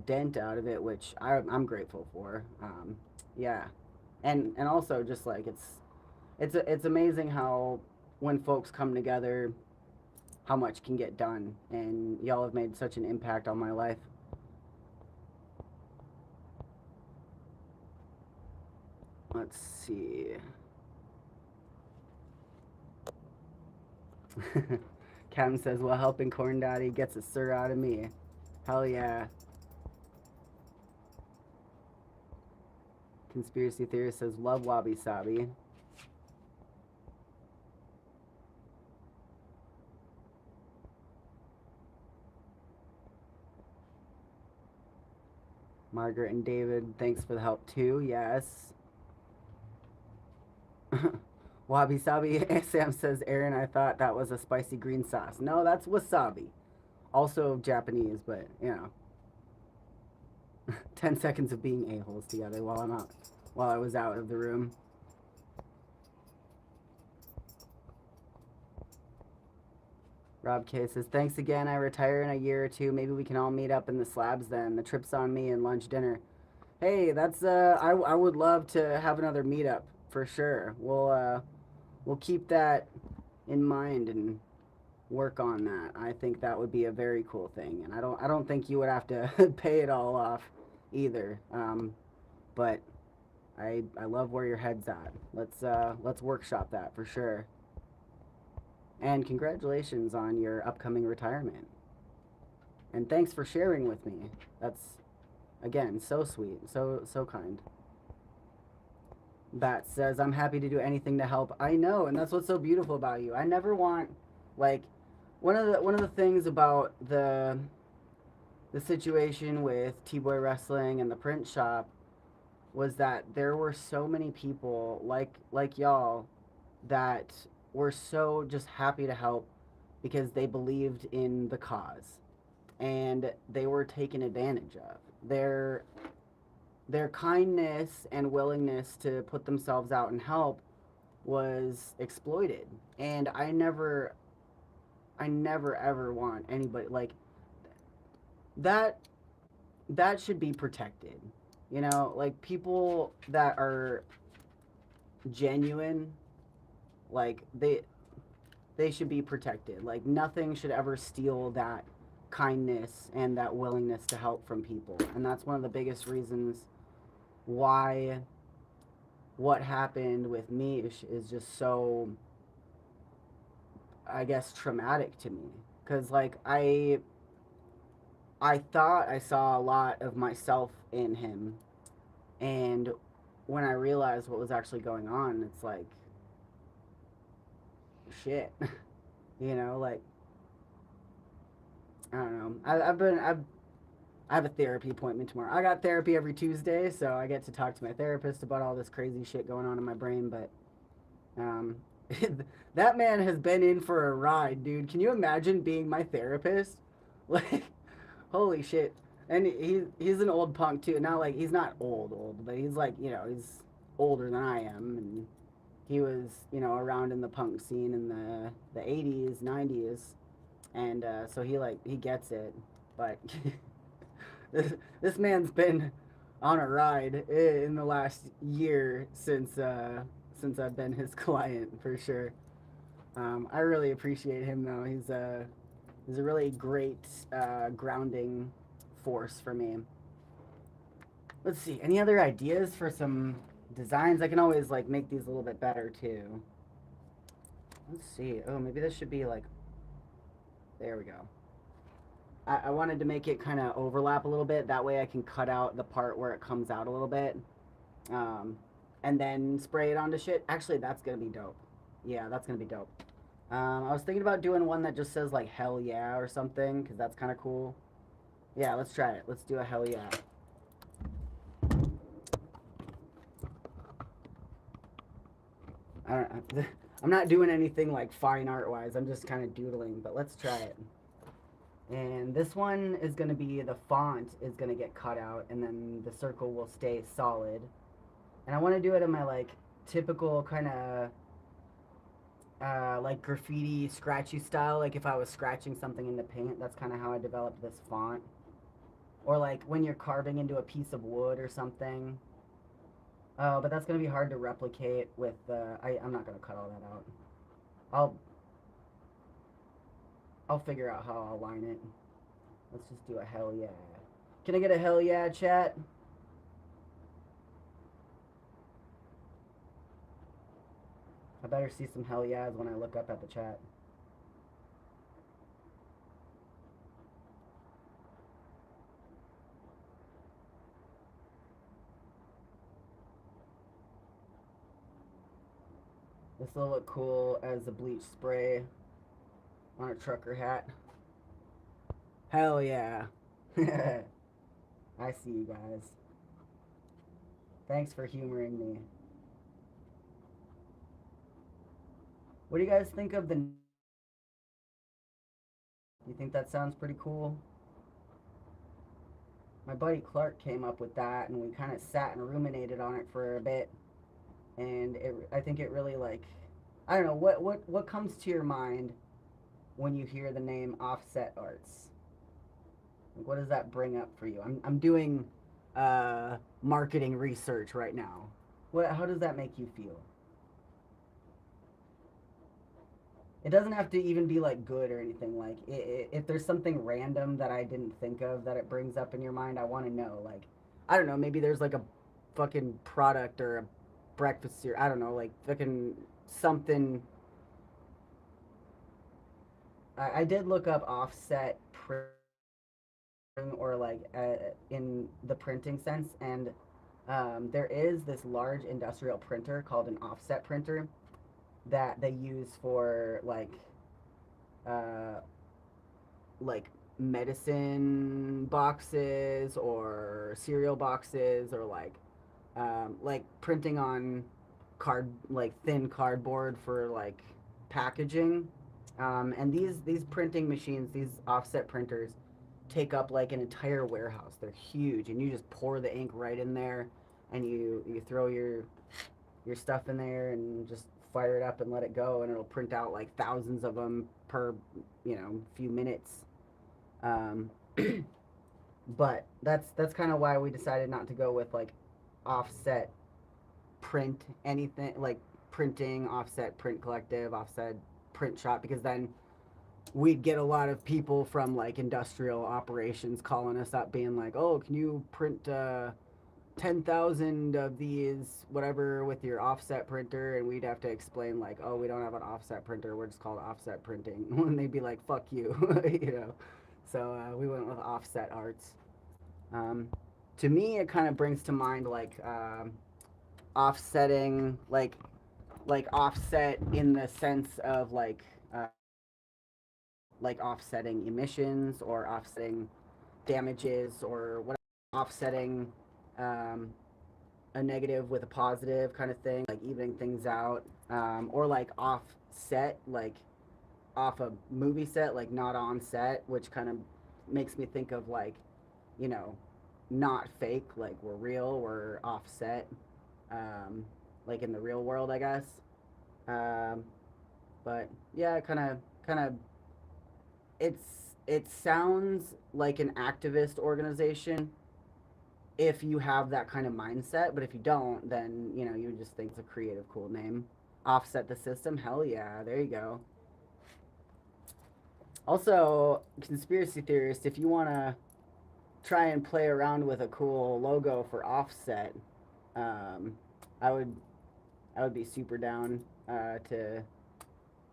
dent out of it, which I'm grateful for. Yeah, and also just like it's amazing how when folks come together, how much can get done, and y'all have made such an impact on my life. Let's see. Captain says, well, helping Corn Daddy gets a sir out of me. Hell yeah. Conspiracy Theorist says, love Wabi Sabi. Margaret and David, thanks for the help too. Yes. Wabi Sabi. Sam says, Aaron, I thought that was a spicy green sauce. No, that's wasabi. Also Japanese, but you know. 10 seconds of being a-holes together while I was out of the room. Rob K says, thanks again. I retire in a year or two. Maybe we can all meet up in the slabs then. The trip's on me and lunch dinner. Hey, that's I would love to have another meetup for sure. We'll keep that in mind and work on that. I think that would be a very cool thing, and I don't think you would have to pay it all off either. But I love where your head's at. Let's workshop that for sure. And congratulations on your upcoming retirement. And thanks for sharing with me. That's, again, so sweet, so kind. Bat says, I'm happy to do anything to help. I know, and that's what's so beautiful about you. I never want, like, one of the things about the situation with T-Boy Wrestling and the print shop was that there were so many people like y'all that were so just happy to help because they believed in the cause, and they were taken advantage of. Their kindness and willingness to put themselves out and help was exploited, and I never ever want anybody like that. That should be protected. You know, like people that are genuine, like they should be protected. Like nothing should ever steal that kindness and that willingness to help from people. And that's one of the biggest reasons why what happened with Mish is just so, I guess, traumatic to me. Cause like I thought I saw a lot of myself in him, and when I realized what was actually going on, it's like shit. You know, like I don't know. I have a therapy appointment tomorrow. I got therapy every Tuesday, so I get to talk to my therapist about all this crazy shit going on in my brain. But um, that man has been in for a ride, dude. Can you imagine being my therapist? Like, holy shit. And he's an old punk too. Not like he's not old, but he's like, you know, he's older than I am, and he was, you know, around in the punk scene in the 80s, 90s, and so he gets it. But this man's been on a ride in the last year since I've been his client for sure. I really appreciate him though. He's a really great grounding force for me. Let's see. Any other ideas for some designs? I can always like make these a little bit better too. Let's see. Oh, maybe this should be like. There we go. I wanted to make it kind of overlap a little bit. That way I can cut out the part where it comes out a little bit. Um, and then spray it onto shit. Actually, that's going to be dope. Yeah, that's going to be dope. I was thinking about doing one that just says like hell yeah or something, because that's kind of cool. Yeah, let's try it. Let's do a hell yeah. I don't, I'm not doing anything like fine art wise. I'm just kind of doodling, but let's try it. And this one is going to be, the font is going to get cut out, and then the circle will stay solid. And I want to do it in my like typical kind of like graffiti scratchy style. Like if I was scratching something in the paint, that's kind of how I developed this font. Or like when you're carving into a piece of wood or something. Oh, but that's going to be hard to replicate with I'm not going to cut all that out. I'll I'll figure out how I'll line it. Let's just do a hell yeah. Can I get a hell yeah, chat? I better see some hell yeahs when I look up at the chat. This will look cool as a bleach spray on a trucker hat. Hell yeah. I see you guys. Thanks for humoring me. What do you guys think of the... You think that sounds pretty cool? My buddy Clark came up with that, and we kind of sat and ruminated on it for a bit. And I think it really like... I don't know, what comes to your mind when you hear the name Offset Arts? Like, what does that bring up for you? I'm doing marketing research right now. How does that make you feel? It doesn't have to even be like good or anything. Like if there's something random that I didn't think of that it brings up in your mind, I want to know. Like, I don't know, maybe there's like a fucking product or a breakfast cereal. I don't know, like fucking something. I did look up offset printing, or like in the printing sense, and there is this large industrial printer called an offset printer that they use for uh, like medicine boxes or cereal boxes, or like printing on like thin cardboard for like packaging. And these printing machines, these offset printers, take up like an entire warehouse. They're huge, and you just pour the ink right in there, and you throw your stuff in there and just fire it up and let it go, and it'll print out like thousands of them per few minutes. but that's kind of why we decided not to go with like offset print anything, like printing, offset print collective, offset print shop, because then we'd get a lot of people from like industrial operations calling us up being like, oh, can you print 10,000 of these whatever with your offset printer, and we'd have to explain like, oh, we don't have an offset printer, we're just called offset printing. And they'd be like, fuck you. You know. So we went with offset arts. um, to me it kind of brings to mind like offsetting, like offset in the sense of like offsetting emissions or offsetting damages or whatever, offsetting um, a negative with a positive kind of thing, like evening things out, or like offset, like off a movie set, like not on set, which kind of makes me think of like, you know, not fake, like we're real, we're offset, um, like in the real world, I guess. Um, but yeah, kind of, it sounds like an activist organization if you have that kind of mindset, but if you don't, then you know you just think it's a creative, cool name. Offset the system, hell yeah, there you go. Also, conspiracy theorist, if you want to try and play around with a cool logo for offset, um, I would I would be super down to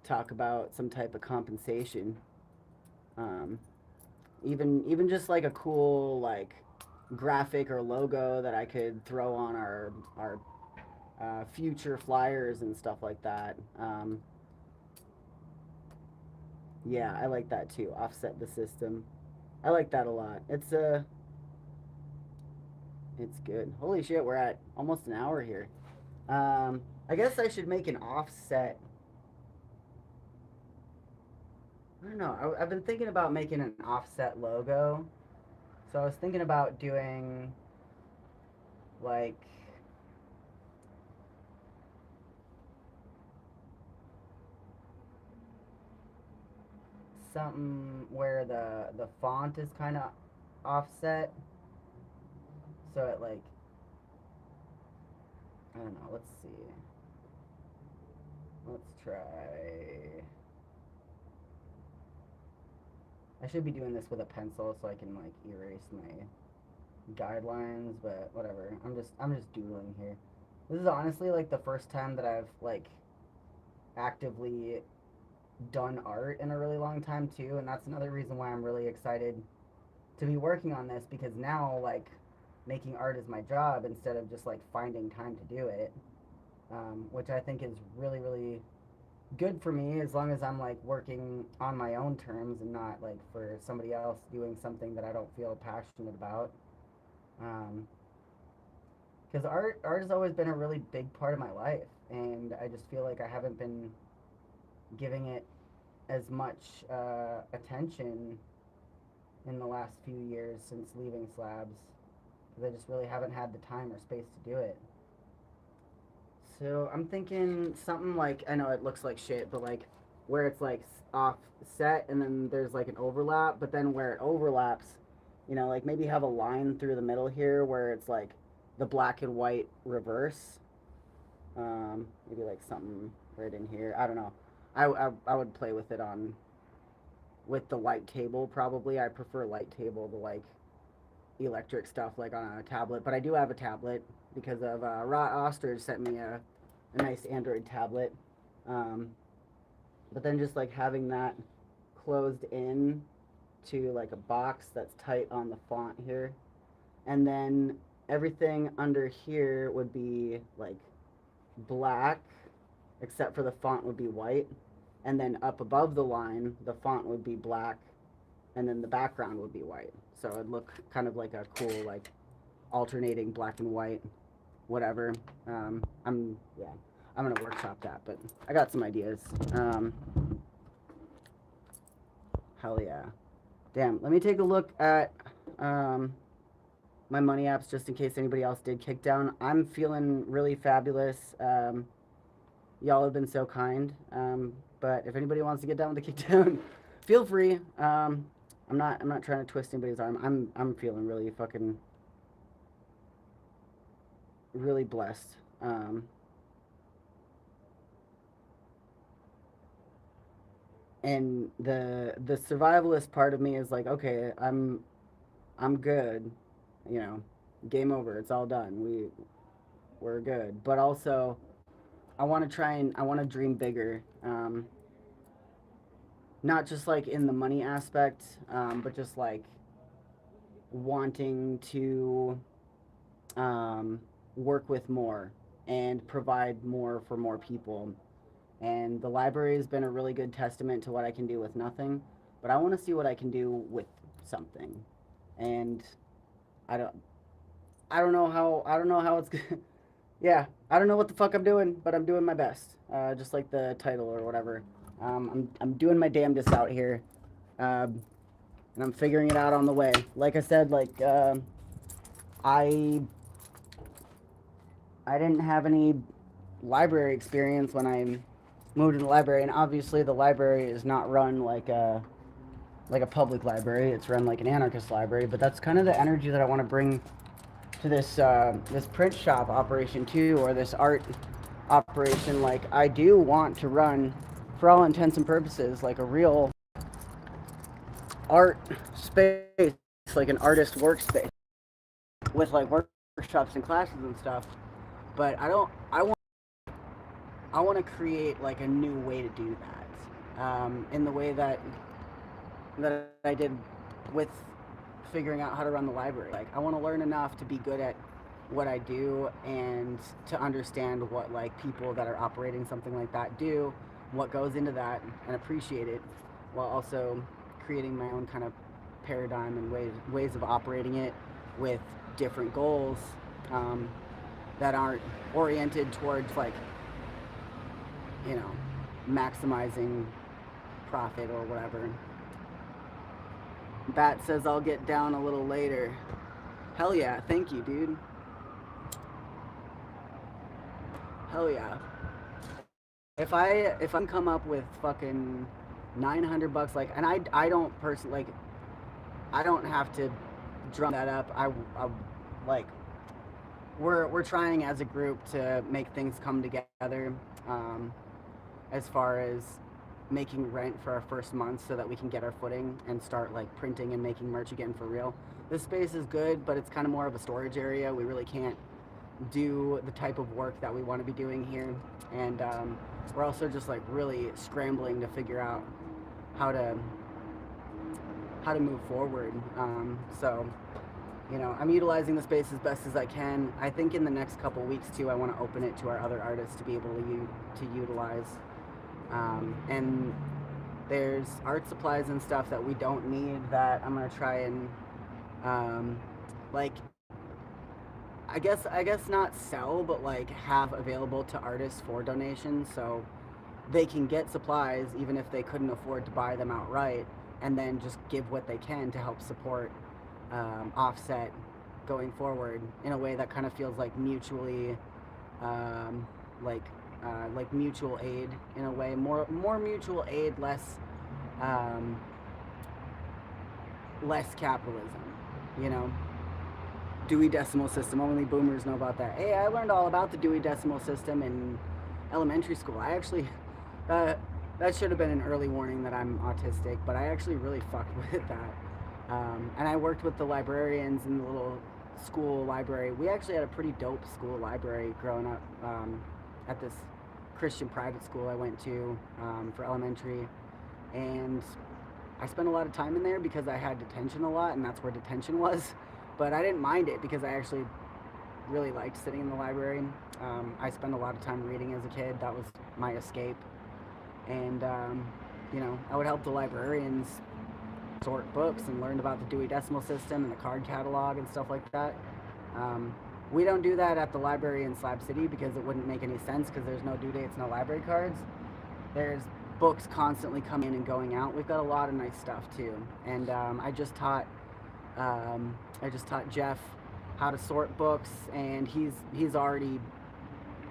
talk about some type of compensation. Um, even just like a cool like graphic or logo that I could throw on our future flyers and stuff like that. Yeah, I like that too. Offset the system. I like that a lot. It's good. Holy shit, we're at almost an hour here. I guess I should make an offset. I don't know. I've been thinking about making an offset logo. So I was thinking about doing like something where the font is kind of offset, so it like, I don't know. Let's see. Let's try. I should be doing this with a pencil so I can like erase my guidelines, but whatever. I'm just doodling here. This is honestly like the first time that I've like actively done art in a really long time too, and that's another reason why I'm really excited to be working on this, because now like making art is my job instead of just like finding time to do it, which I think is really really good for me, as long as I'm like working on my own terms and not like for somebody else doing something that I don't feel passionate about. Um, because art has always been a really big part of my life, and I just feel like I haven't been giving it as much attention in the last few years since leaving Slabs, because I just really haven't had the time or space to do it. So I'm thinking something like, I know it looks like shit, but like where it's like offset and then there's like an overlap, but then where it overlaps, you know, like maybe have a line through the middle here where it's like the black and white reverse. Maybe like something right in here. I don't know. I would play with it on with the light table probably. I prefer light table to like electric stuff like on a tablet, but I do have a tablet because of Rot Ostrich sent me a nice Android tablet. Um, but then just like having that closed in to like a box that's tight on the font here, and then everything under here would be like black, except for the font would be white, and then up above the line the font would be black, and then the background would be white, so it'd look kind of like a cool like alternating black and white, whatever. Yeah, I'm gonna workshop that, but I got some ideas. Um, Hell yeah. Damn. Let me take a look at um, my money apps just in case anybody else did kick down. I'm feeling really fabulous. Y'all have been so kind. But if anybody wants to get down with the kick down, feel free. I'm not trying to twist anybody's arm. I'm feeling really fucking really blessed. And the survivalist part of me is like, okay, I'm good, you know, game over. It's all done. We're good. But also, I want to dream bigger. Not just like in the money aspect, but just like wanting to um, work with more and provide more for more people. And the library has been a really good testament to what I can do with nothing. But I want to see what I can do with something. And I don't I don't know how it's yeah, I don't know what the fuck I'm doing, but I'm doing my best. Just like the title or whatever. I'm doing my damnedest out here, and I'm figuring it out on the way. Like I said, like I I didn't have any library experience when I moved to the library, and obviously the library is not run like a public library. It's run like an anarchist library. But that's kind of the energy that I want to bring to this print shop operation too, or this art operation. Like I do want to run, for all intents and purposes, like a real art space, like an artist workspace with like workshops and classes and stuff. But I don't. I want to create like a new way to do that, in the way that I did with figuring out how to run the library. Like I want to learn enough to be good at what I do and to understand what like people that are operating something like that do, what goes into that, and appreciate it, while also creating my own kind of paradigm and ways of operating it with different goals, um, that aren't oriented towards like, you know, maximizing profit or whatever. Bat says I'll get down a little later. Hell yeah, thank you, dude. Hell yeah. If I can come up with fucking $900, like, and I don't personally like, I don't have to drum that up. I like, we're trying as a group to make things come together, as far as making rent for our first month so that we can get our footing and start like printing and making merch again for real. This space is good, but it's kind of more of a storage area. We really can't do the type of work that we want to be doing here, and we're also just like really scrambling to figure out how to move forward. So, you know, I'm utilizing the space as best as I can. I think in the next couple weeks too, I want to open it to our other artists to be able to utilize. And there's art supplies and stuff that we don't need that I'm gonna try and like, I guess not sell, but like have available to artists for donations, so they can get supplies even if they couldn't afford to buy them outright, and then just give what they can to help support Offset going forward in a way that kind of feels like mutually, um, like like mutual aid in a way, more mutual aid, um, less capitalism, you know. Dewey Decimal System, only boomers know about that. Hey, I learned all about the Dewey Decimal System in elementary school. I actually, that should have been an early warning that I'm autistic, but I actually really fucked with that. And I worked with the librarians in the little school library. We actually had a pretty dope school library growing up, at this Christian private school I went to, for elementary. And I spent a lot of time in there because I had detention a lot, and that's where detention was. But I didn't mind it because I actually really liked sitting in the library. I spent a lot of time reading as a kid. That was my escape. And, you know, I would help the librarians sort books and learn about the Dewey Decimal System and the card catalog and stuff like that. We don't do that at the library in Slab City because it wouldn't make any sense, because there's no due dates, no library cards. There's books constantly coming in and going out. We've got a lot of nice stuff too. And I just taught Jeff how to sort books, and he's already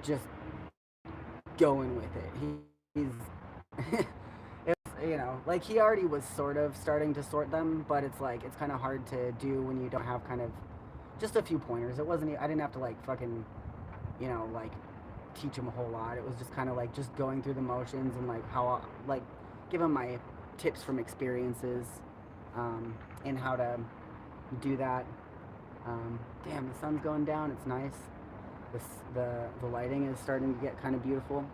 just going with it. He's you know, like he already was sort of starting to sort them, but it's like it's kind of hard to do when you don't have kind of just a few pointers. It wasn't. I didn't have to like fucking, you know, like teach him a whole lot. It was just kind of like just going through the motions and like how like give him my tips from experiences, and how to do that. Damn, the sun's going down. It's nice. The lighting is starting to get kind of beautiful.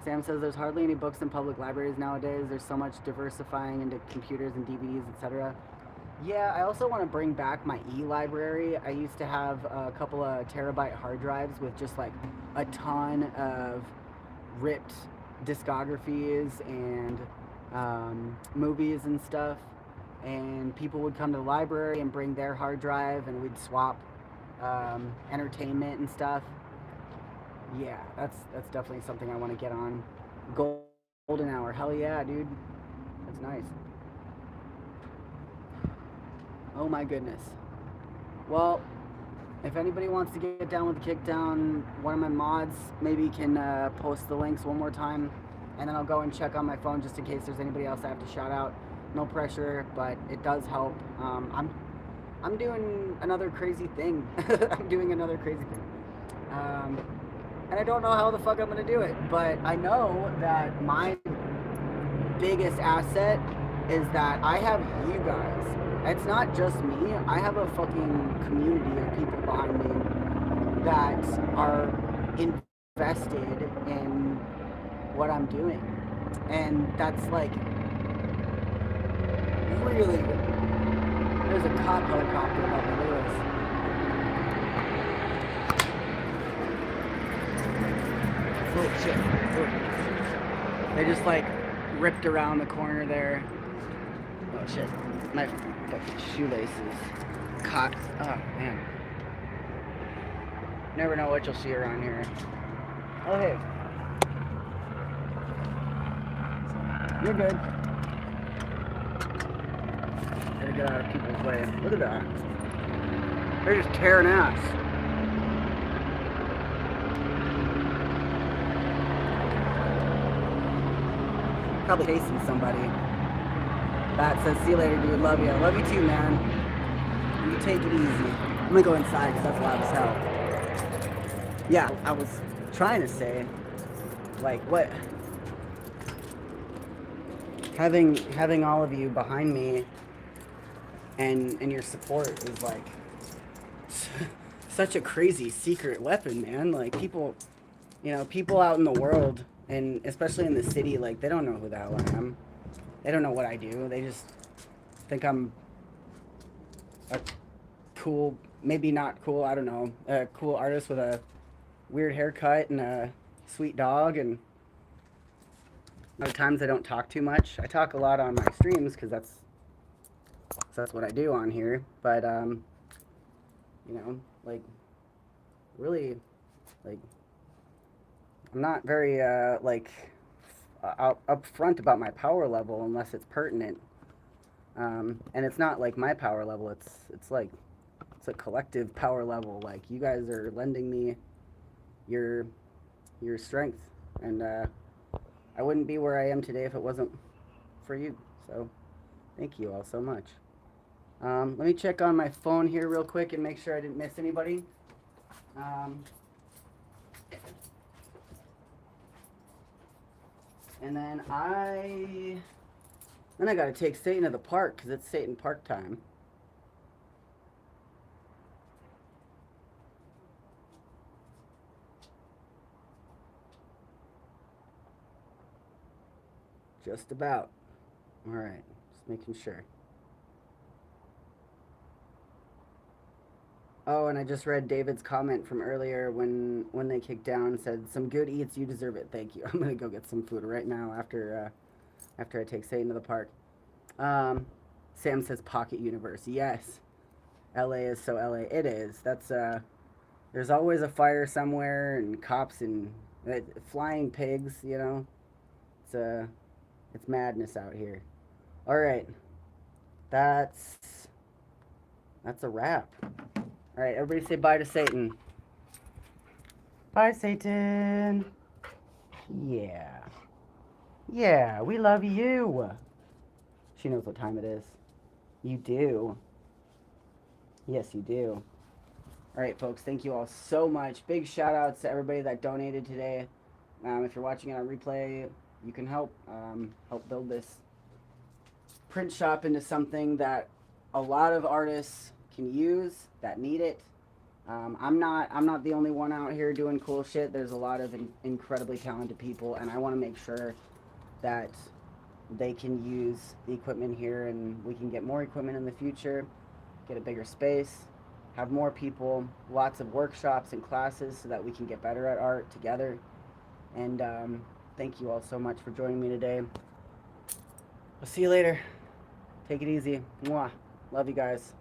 Sam says there's hardly any books in public libraries nowadays. There's so much diversifying into computers and DVDs, etc. Yeah, I also want to bring back my e-library. I used to have a couple of terabyte hard drives with just like a ton of ripped discographies and movies and stuff. And people would come to the library and bring their hard drive, and we'd swap entertainment and stuff. Yeah, that's definitely something I want to get on. Golden hour, hell yeah, dude. That's nice. Oh my goodness. Well, if anybody wants to get down with the Kickdown, one of my mods maybe can post the links one more time, and then I'll go and check on my phone just in case there's anybody else I have to shout out. No pressure, but it does help. I'm doing another crazy thing. I'm doing another crazy thing. And I don't know how the fuck I'm gonna do it, but I know that my biggest asset is that I have you guys. It's not just me. I have a fucking community of people behind me that are invested in what I'm doing. And that's like really good. There's a cop helicopter above me. Look at this. Oh shit. Oh. They just like ripped around the corner there. Oh shit. My fucking shoelaces caught. Oh man. Never know what you'll see around here. Oh hey. You're good. Gotta get out of people's way. Look at that. They're just tearing ass. Probably chasing somebody. Bat says, see you later, dude. Love you. Love you too, man. You take it easy. I'm gonna go inside because that's loud as hell. Yeah, I was trying to say, like, what? Having all of you behind me and your support is like such a crazy secret weapon, man. Like people, you know, people out in the world and especially in the city, like they don't know who the hell I am. They don't know what I do. They just think I'm a cool, maybe not cool, I don't know, a cool artist with a weird haircut and a sweet dog. And a lot of times I don't talk too much. I talk a lot on my streams because that's what I do on here. But you know, like really, like I'm not very like upfront about my power level unless it's pertinent. And it's not like my power level. It's like it's a collective power level. Like you guys are lending me your strength, and I wouldn't be where I am today if it wasn't for you. So thank you all so much. Let me check on my phone here real quick and make sure I didn't miss anybody. And then I gotta take Satan to the park because it's Satan park time. Just about. All right, just making sure. Oh, and I just read David's comment from earlier when they kicked down. Said some good eats, you deserve it. Thank you. I'm gonna go get some food right now after I take Satan to the park. Sam says Pocket Universe. Yes, LA is so LA. It is. That's there's always a fire somewhere and cops and flying pigs. You know, it's madness out here. All right, that's a wrap. All right, everybody say bye to Satan. Bye, Satan. Yeah. Yeah, we love you. She knows what time it is. You do. Yes, you do. All right, folks, thank you all so much. Big shout outs to everybody that donated today. If you're watching it on replay, you can help build this print shop into something that a lot of artists can use that need it. I'm not the only one out here doing cool shit. There's a lot of incredibly talented people, and I want to make sure that they can use the equipment here, and we can get more equipment in the future, get a bigger space, have more people, lots of workshops and classes, so that we can get better at art together. And thank you all so much for joining me today. I'll see you later. Take it easy. Mwah. Love you guys.